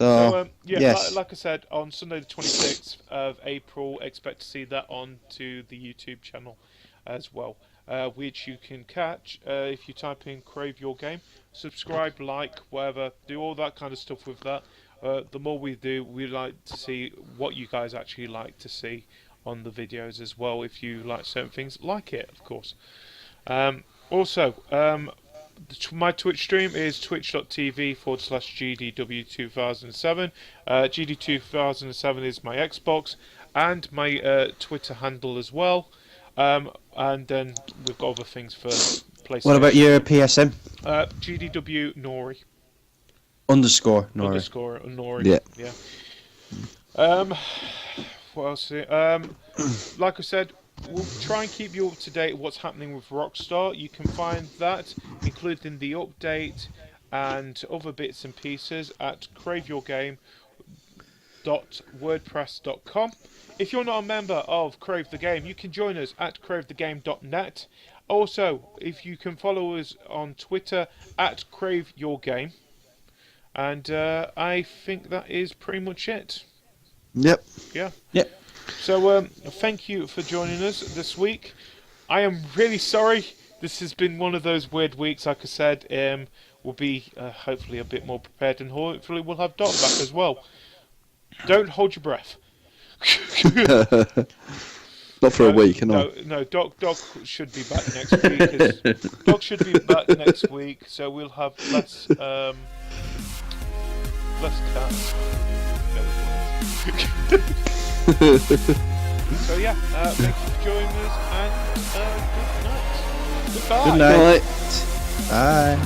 So, yeah, yes. like I said, on Sunday the 26th of April, expect to see that on to the YouTube channel as well, which you can catch if you type in Crave Your Game. Subscribe, like, whatever, do all that kind of stuff with that. The more we do, we like to see what you guys actually like to see on the videos as well. If you like certain things, like it, of course. Also, my Twitch stream is twitch.tv/GDW2007. GD2007 is my Xbox and my Twitter handle as well. And then we've got other things for PlayStation. What about your PSN? GDW Nori. Underscore Nori. Underscore Nori. Yeah. What else? Like I said, we'll try and keep you up to date with what's happening with Rockstar. You can find that, including the update and other bits and pieces, at craveyourgame.wordpress.com. If you're not a member of Crave the Game, you can join us at cravethegame.net. Also, if you can follow us on Twitter at craveyourgame. And I think that is pretty much it. Yep. Yeah. Yep. So, thank you for joining us this week. I am really sorry. This has been one of those weird weeks, like I said. We'll be hopefully a bit more prepared, and hopefully we'll have Doc back as well. Don't hold your breath. Not for a week, no. Doc should be back next week. Doc should be back next week, so we'll have less cats. So yeah, thank you for joining us, and good night. Goodbye. Good night. Bye.